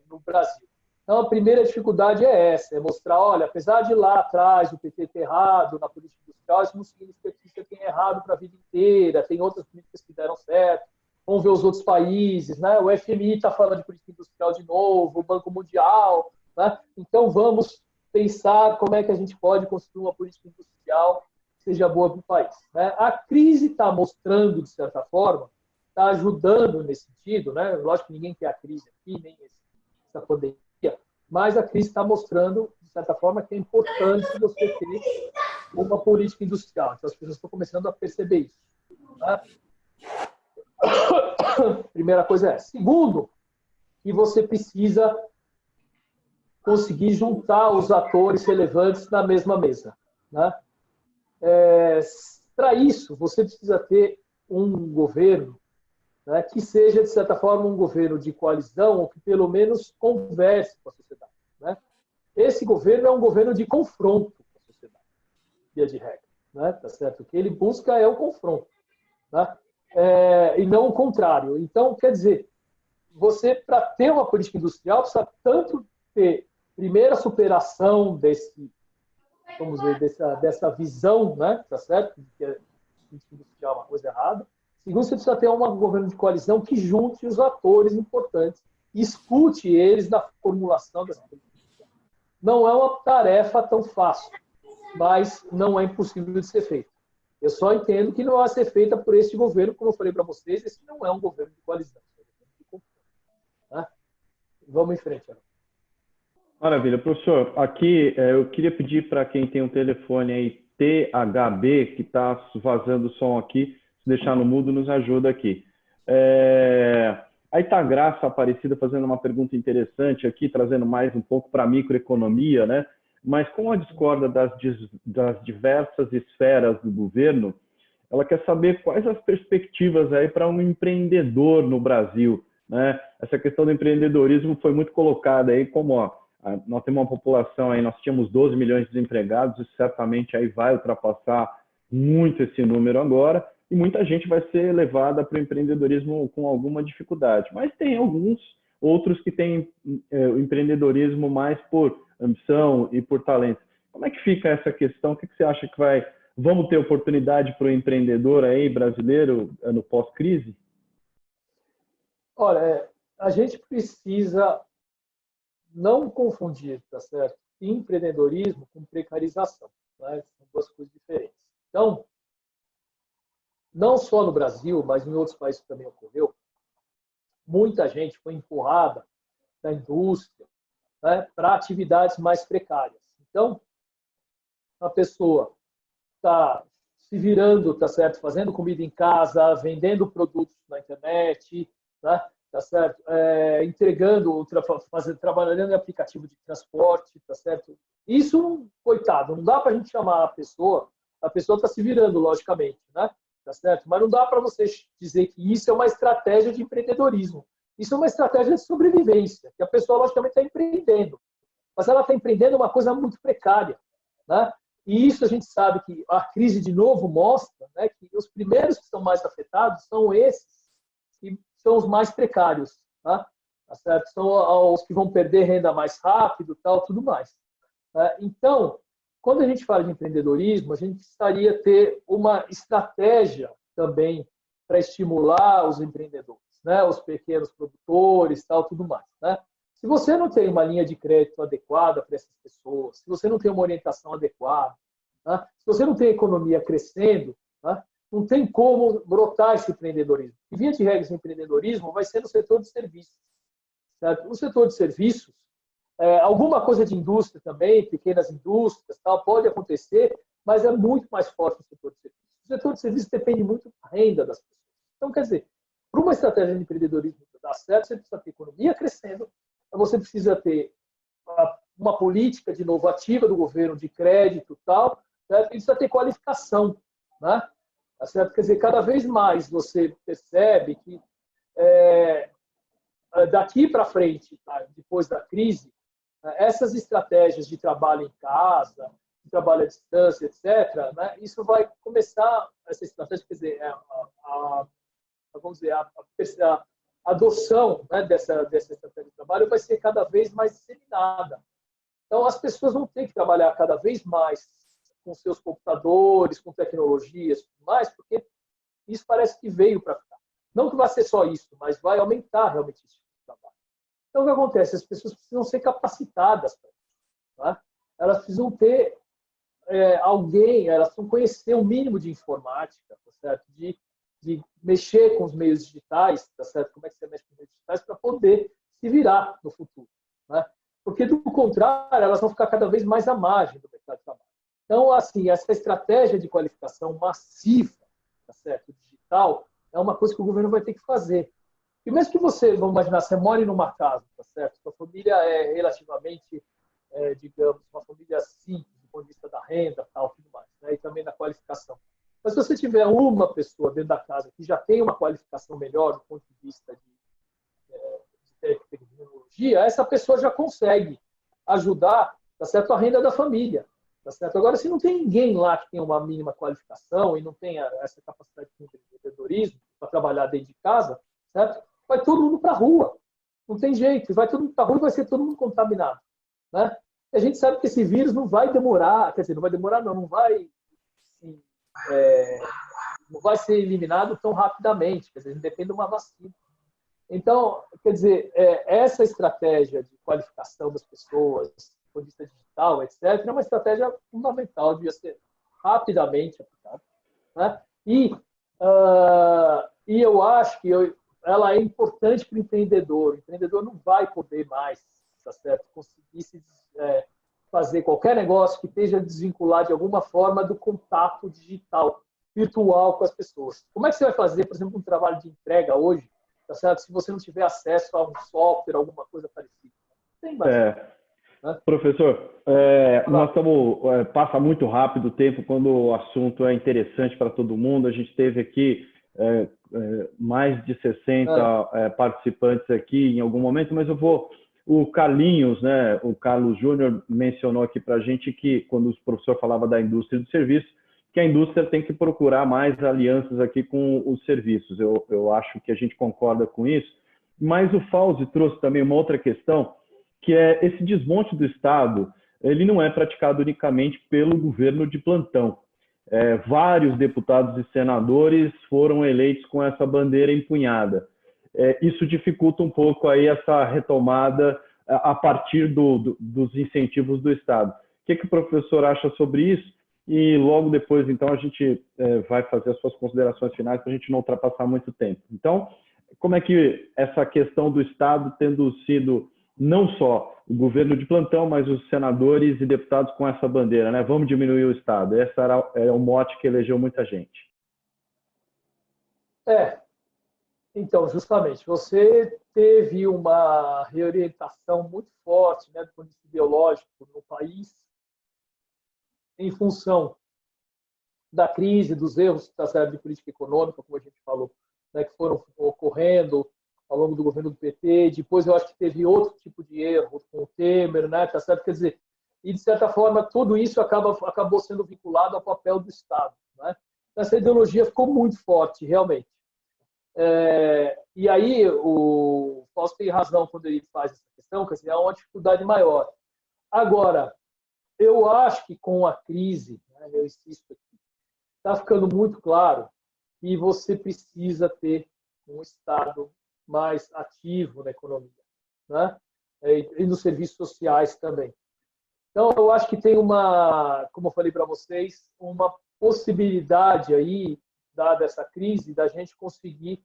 no Brasil. Então, a primeira dificuldade é essa, é mostrar, olha, apesar de lá atrás o PT ter errado na política industrial, isso não significa que você tenha errado para a vida inteira, tem outras políticas que deram certo, vamos ver os outros países, né? O FMI está falando de política industrial de novo, o Banco Mundial, né? Então, vamos pensar como é que a gente pode construir uma política industrial que seja boa para o país, né? A crise está mostrando, de certa forma, está ajudando nesse sentido, né? Lógico que ninguém quer a crise aqui, nem essa pandemia, mas a crise está mostrando, de certa forma, que é importante você ter uma política industrial. Então, as pessoas estão começando a perceber isso, né? Primeira coisa é. Segundo, que você precisa conseguir juntar os atores relevantes na mesma mesa, né? Para isso, você precisa ter um governo, né, que seja, de certa forma, um governo de coalizão, ou que pelo menos converse com a sociedade, né? Esse governo é um governo de confronto com a sociedade, via de regra, né? Tá certo? O que ele busca é o confronto, né? E não o contrário. Então, quer dizer, você, para ter uma política industrial, precisa tanto ter, primeiro, a superação vamos dizer, dessa visão, né? Tá certo? De que a política industrial é uma coisa errada. Segundo, você precisa ter um governo de coalizão que junte os atores importantes e escute eles na formulação dessa política. Não é uma tarefa tão fácil, mas não é impossível de ser feita. Eu só entendo que não vai ser feita por esse governo, como eu falei para vocês, esse não é um governo de coalizão. É um governo de confronto, né? Vamos em frente, Aaron. Maravilha. Professor, aqui eu queria pedir para quem tem um telefone aí, THB, que está vazando o som aqui, se deixar no mudo, nos ajuda aqui. Aí está a Graça Aparecida fazendo uma pergunta interessante aqui, trazendo mais um pouco para a microeconomia, né? Mas com a discórdia das diversas esferas do governo, ela quer saber quais as perspectivas aí para um empreendedor no Brasil, né? Essa questão do empreendedorismo foi muito colocada aí como, nós temos uma população aí, nós tínhamos 12 milhões de desempregados, e certamente aí vai ultrapassar muito esse número agora, e muita gente vai ser levada para o empreendedorismo com alguma dificuldade. Mas tem alguns outros que têm o empreendedorismo mais por ambição e por talento. Como é que fica essa questão? O que você acha que vamos ter oportunidade para o empreendedor aí brasileiro no pós-crise? Olha, a gente precisa não confundir, tá certo? Empreendedorismo com precarização, né? São duas coisas diferentes. Então, não só no Brasil, mas em outros países também ocorreu, muita gente foi empurrada da indústria, né, para atividades mais precárias. Então, a pessoa está se virando, tá certo, fazendo comida em casa, vendendo produtos na internet, né, tá certo, entregando, trabalhando em aplicativo de transporte, tá certo. Isso, coitado, não dá para a gente chamar a pessoa está se virando, logicamente, né, tá certo. Mas não dá para você dizer que isso é uma estratégia de empreendedorismo. Isso é uma estratégia de sobrevivência, que a pessoa, logicamente, está empreendendo. Mas ela está empreendendo uma coisa muito precária, né? E isso a gente sabe que a crise, de novo, mostra, né, que os primeiros que são mais afetados são esses, que são os mais precários, tá? Tá certo? São os que vão perder renda mais rápido, tal, tudo mais. Então, quando a gente fala de empreendedorismo, a gente precisaria ter uma estratégia também para estimular os empreendedores, né? Os pequenos produtores, tal, tudo mais, né? Se você não tem uma linha de crédito adequada para essas pessoas, se você não tem uma orientação adequada, né? Se você não tem economia crescendo, né? Não tem como brotar esse empreendedorismo. E, via de regra, esse empreendedorismo vai ser no setor de serviços. Certo? No setor de serviços, alguma coisa de indústria também, pequenas indústrias, tal, pode acontecer, mas é muito mais forte no setor de serviços. O setor de serviços depende muito da renda das pessoas. Então, quer dizer, para uma estratégia de empreendedorismo dar certo, você precisa ter economia crescendo, você precisa ter uma política, de novo, ativa do governo de crédito e tal, certo? Precisa ter qualificação, né? Tá certo? Quer dizer, cada vez mais você percebe que daqui para frente, tá? Depois da crise, essas estratégias de trabalho em casa, de trabalho à distância, etc., né? Isso vai começar, essa estratégia, quer dizer, vamos dizer, a adoção, né, dessa estratégia de trabalho vai ser cada vez mais disseminada. Então, as pessoas vão ter que trabalhar cada vez mais com seus computadores, com tecnologias, mais, porque isso parece que veio para ficar. Não que vai ser só isso, mas vai aumentar realmente esse tipo de trabalho. Então, o que acontece? As pessoas precisam ser capacitadas para isso, tá? Elas precisam ter alguém, elas precisam conhecer o mínimo de informática, tá certo? De mexer com os meios digitais, tá certo? Como é que você mexe com os meios digitais para poder se virar no futuro, né? Porque, do contrário, elas vão ficar cada vez mais à margem do mercado de trabalho. Então, assim, essa estratégia de qualificação massiva, tá certo? Digital, é uma coisa que o governo vai ter que fazer. E mesmo que você, vamos imaginar, você more numa casa, tá certo? Sua família é relativamente, digamos, uma família simples, do ponto de vista da renda, tal, tudo mais, né? E também da qualificação. Mas se você tiver uma pessoa dentro da casa que já tem uma qualificação melhor do ponto de vista de tecnologia, essa pessoa já consegue ajudar, tá certo, a renda da família. Tá certo? Agora, se não tem ninguém lá que tenha uma mínima qualificação e não tenha essa capacidade de empreendedorismo para trabalhar dentro de casa, certo? Vai todo mundo para a rua. Não tem jeito. Vai todo mundo para a rua e vai ser todo mundo contaminado, né? E a gente sabe que esse vírus não vai demorar, quer dizer, não vai demorar não vai, assim, não vai ser eliminado tão rapidamente, quer dizer, depende de uma vacina. Então, quer dizer, essa estratégia de qualificação das pessoas, do ponto de vista digital, etc., é uma estratégia fundamental, devia ser rapidamente aplicada, né? E eu acho que ela é importante para o empreendedor. O empreendedor não vai poder mais, tá certo, conseguir fazer qualquer negócio que esteja desvinculado de alguma forma do contato digital, virtual com as pessoas. Como é que você vai fazer, por exemplo, um trabalho de entrega hoje, tá certo, se você não tiver acesso a um software, alguma coisa parecida? Tem mais. Professor, nós estamos passa muito rápido o tempo quando o assunto é interessante para todo mundo. A gente teve aqui mais de 60 participantes aqui em algum momento, mas o Carlinhos, né, o Carlos Júnior mencionou aqui para a gente que quando o professor falava da indústria do serviço, que a indústria tem que procurar mais alianças aqui com os serviços. Eu acho que a gente concorda com isso, mas o Fauzi trouxe também uma outra questão, que é esse desmonte do Estado. Ele não é praticado unicamente pelo governo de plantão. Vários deputados e senadores foram eleitos com essa bandeira empunhada. Isso dificulta um pouco aí essa retomada a partir dos incentivos do Estado. O que o professor acha sobre isso? E logo depois, então, a gente vai fazer as suas considerações finais para a gente não ultrapassar muito tempo. Então, como é que essa questão do Estado tendo sido não só o governo de plantão, mas os senadores e deputados com essa bandeira, né? Vamos diminuir o Estado. Esse era o mote que elegeu muita gente. Então, justamente, você teve uma reorientação muito forte, né, do ponto de vista ideológico no país, em função da crise, dos erros de política econômica, como a gente falou, né, que foram ocorrendo ao longo do governo do PT. Depois, eu acho que teve outro tipo de erro com o Temer, né, tá certo? Quer dizer, e de certa forma, tudo isso acabou sendo vinculado ao papel do Estado, né? Essa ideologia ficou muito forte, realmente. E aí, o Fausto tem razão quando ele faz essa questão, quer dizer, há uma dificuldade maior. Agora, eu acho que com a crise, né, eu insisto aqui, está ficando muito claro que você precisa ter um Estado mais ativo na economia, né? E nos serviços sociais também. Então, eu acho que tem como eu falei para vocês, uma possibilidade aí, dada essa crise, da gente conseguir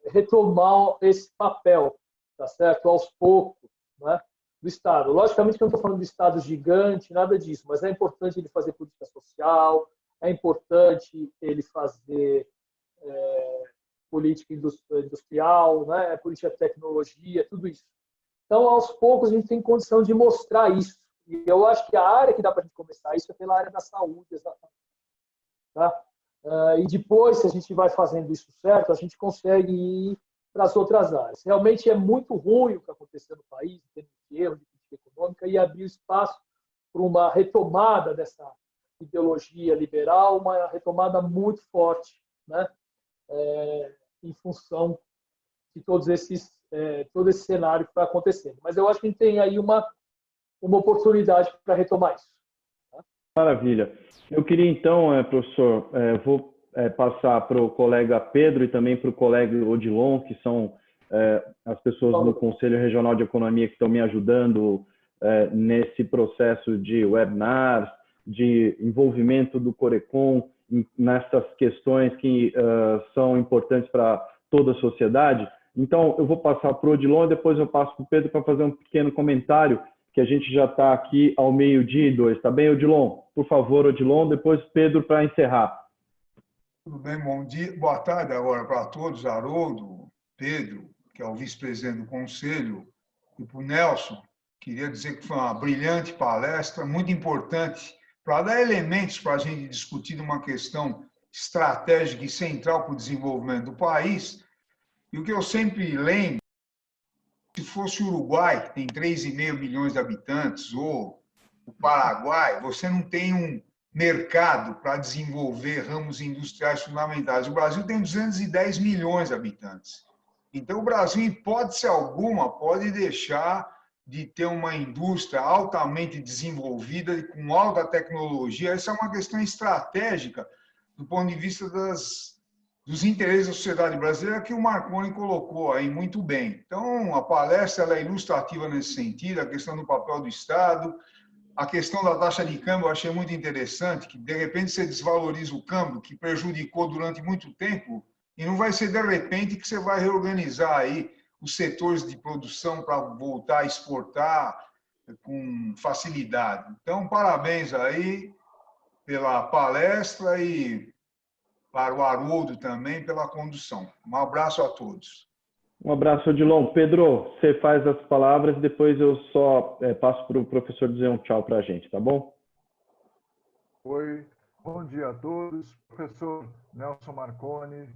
retomar esse papel, tá certo? Aos poucos, né, do Estado. Logicamente que eu não estou falando de Estado gigante, nada disso, mas é importante ele fazer política social, é importante ele fazer política industrial, né, política de tecnologia, tudo isso. Então, aos poucos, a gente tem condição de mostrar isso. E eu acho que a área que dá para a gente começar isso é pela área da saúde, exatamente. Tá? E depois, se a gente vai fazendo isso certo, a gente consegue ir para as outras áreas. Realmente é muito ruim o que aconteceu no país, em termos de erro de política econômica, e abrir espaço para uma retomada dessa ideologia liberal, uma retomada muito forte, né? Em função de todo esse cenário que está acontecendo. Mas eu acho que a gente tem aí uma oportunidade para retomar isso. Tá? Maravilha. Eu queria então, professor, vou passar para o colega Pedro e também para o colega Odilon, que são as pessoas do Conselho Regional de Economia que estão me ajudando nesse processo de webinars, de envolvimento do Corecon nessas questões que são importantes para toda a sociedade. Então, eu vou passar para o Odilon e depois eu passo para o Pedro para fazer um pequeno comentário, que a gente já está aqui ao 12:02. Tá bem, Odilon? Por favor, Odilon, depois Pedro para encerrar. Tudo bem, bom dia. Boa tarde agora para todos, Haroldo, Pedro, que é o vice-presidente do Conselho, e para o Nelson. Queria dizer que foi uma brilhante palestra, muito importante, para dar elementos para a gente discutir uma questão estratégica e central para o desenvolvimento do país. E o que eu sempre lembro, se fosse o Uruguai, que tem 3,5 milhões de habitantes, ou o Paraguai, você não tem um mercado para desenvolver ramos industriais fundamentais. O Brasil tem 210 milhões de habitantes. Então, o Brasil, em hipótese alguma, pode deixar de ter uma indústria altamente desenvolvida e com alta tecnologia. Essa é uma questão estratégica do ponto de vista dos interesses da sociedade brasileira, que o Marconi colocou aí muito bem. Então, a palestra ela é ilustrativa nesse sentido, a questão do papel do Estado, a questão da taxa de câmbio eu achei muito interessante, que de repente você desvaloriza o câmbio, que prejudicou durante muito tempo, e não vai ser de repente que você vai reorganizar aí os setores de produção para voltar a exportar com facilidade. Então, parabéns aí pela palestra e para o Haroldo também pela condução. Um abraço a todos. Um abraço, Odilon. Pedro, você faz as palavras, depois eu só passo para o professor dizer um tchau para a gente, tá bom? Oi, bom dia a todos. Professor Nelson Marconi,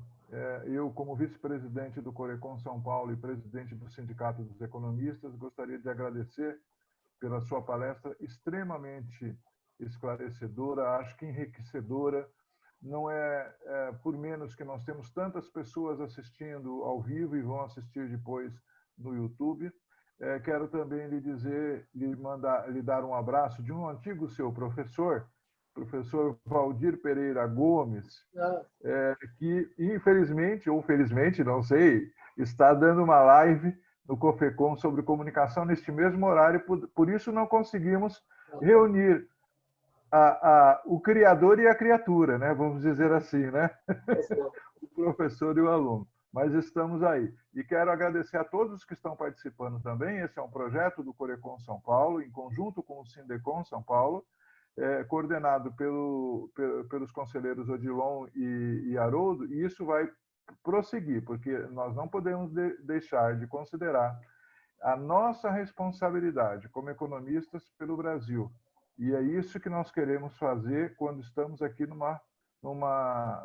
eu, como vice-presidente do Corecon São Paulo e presidente do Sindicato dos Economistas, gostaria de agradecer pela sua palestra extremamente esclarecedora, acho que enriquecedora. Não é por menos que nós temos tantas pessoas assistindo ao vivo e vão assistir depois no YouTube. Quero também lhe dar um abraço de um antigo seu professor Valdir Pereira Gomes, que infelizmente, ou felizmente, não sei, está dando uma live no Cofecon sobre comunicação neste mesmo horário, por isso não conseguimos reunir o criador e a criatura, né? Vamos dizer assim, né? O professor e o aluno. Mas estamos aí. E quero agradecer a todos que estão participando também. Esse é um projeto do Corecon São Paulo, em conjunto com o Sindecon São Paulo, coordenado pelos conselheiros Odilon e Haroldo, e isso vai prosseguir, porque nós não podemos deixar de considerar a nossa responsabilidade como economistas pelo Brasil. E é isso que nós queremos fazer quando estamos aqui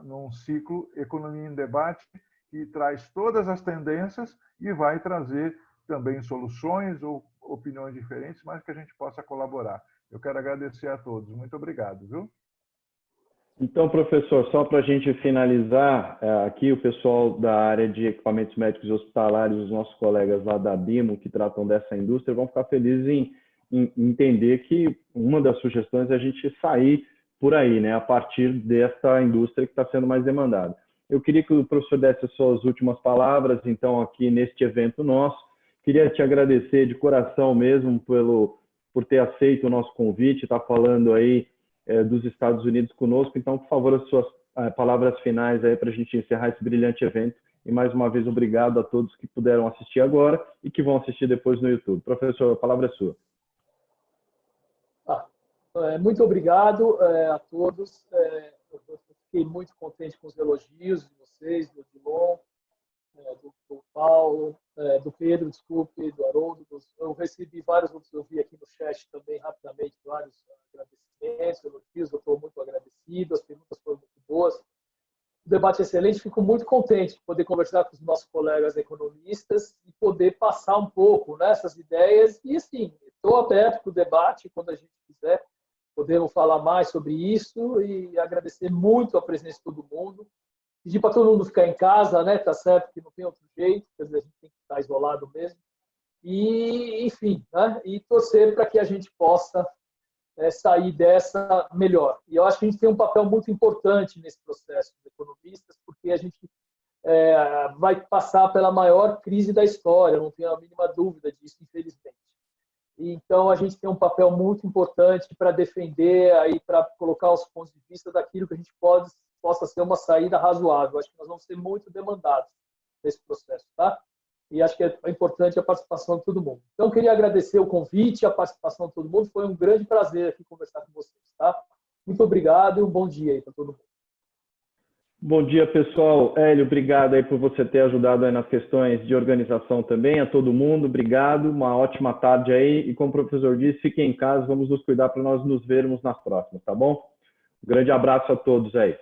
num ciclo Economia em Debate, que traz todas as tendências e vai trazer também soluções ou opiniões diferentes, mas que a gente possa colaborar. Eu quero agradecer a todos. Muito obrigado, viu? Então, professor, só para a gente finalizar, aqui o pessoal da área de equipamentos médicos e hospitalares, os nossos colegas lá da BIMO, que tratam dessa indústria, vão ficar felizes em entender que uma das sugestões é a gente sair por aí, né, a partir dessa indústria que está sendo mais demandada. Eu queria que o professor desse as suas últimas palavras, então, aqui neste evento nosso. Queria te agradecer de coração mesmo por ter aceito o nosso convite, estar falando aí dos Estados Unidos conosco. Então, por favor, as suas palavras finais aí para a gente encerrar esse brilhante evento. E, mais uma vez, obrigado a todos que puderam assistir agora e que vão assistir depois no YouTube. Professor, a palavra é sua. Muito obrigado a todos. Eu fiquei muito contente com os elogios de vocês, do Odilon. do Paulo, do Pedro, desculpe, do Haroldo. Eu recebi vários outros, eu vi aqui no chat também, rapidamente, vários agradecimentos, elogios, eu estou muito agradecido, as perguntas foram muito boas. O debate é excelente, fico muito contente de poder conversar com os nossos colegas economistas e poder passar um pouco nessas ideias. E, assim, estou aberto para o debate, quando a gente quiser, podemos falar mais sobre isso e agradecer muito a presença de todo mundo. Pedir para todo mundo ficar em casa, né? Tá certo que não tem outro jeito, quer dizer, a gente tem que estar isolado mesmo. E, enfim, né? E torcer para que a gente possa sair dessa melhor. E eu acho que a gente tem um papel muito importante nesse processo dos economistas, porque a gente vai passar pela maior crise da história, não tenho a mínima dúvida disso, infelizmente. Então, a gente tem um papel muito importante para defender, para colocar os pontos de vista daquilo que a gente possa ser uma saída razoável. Acho que nós vamos ser muito demandados nesse processo, tá? E acho que é importante a participação de todo mundo. Então, queria agradecer o convite, a participação de todo mundo. Foi um grande prazer aqui conversar com vocês, tá? Muito obrigado e um bom dia aí para todo mundo. Bom dia, pessoal. Hélio, obrigado aí por você ter ajudado aí nas questões de organização também. A todo mundo, obrigado. Uma ótima tarde aí. E como o professor disse, fiquem em casa, vamos nos cuidar para nós nos vermos nas próximas, tá bom? Um grande abraço a todos aí.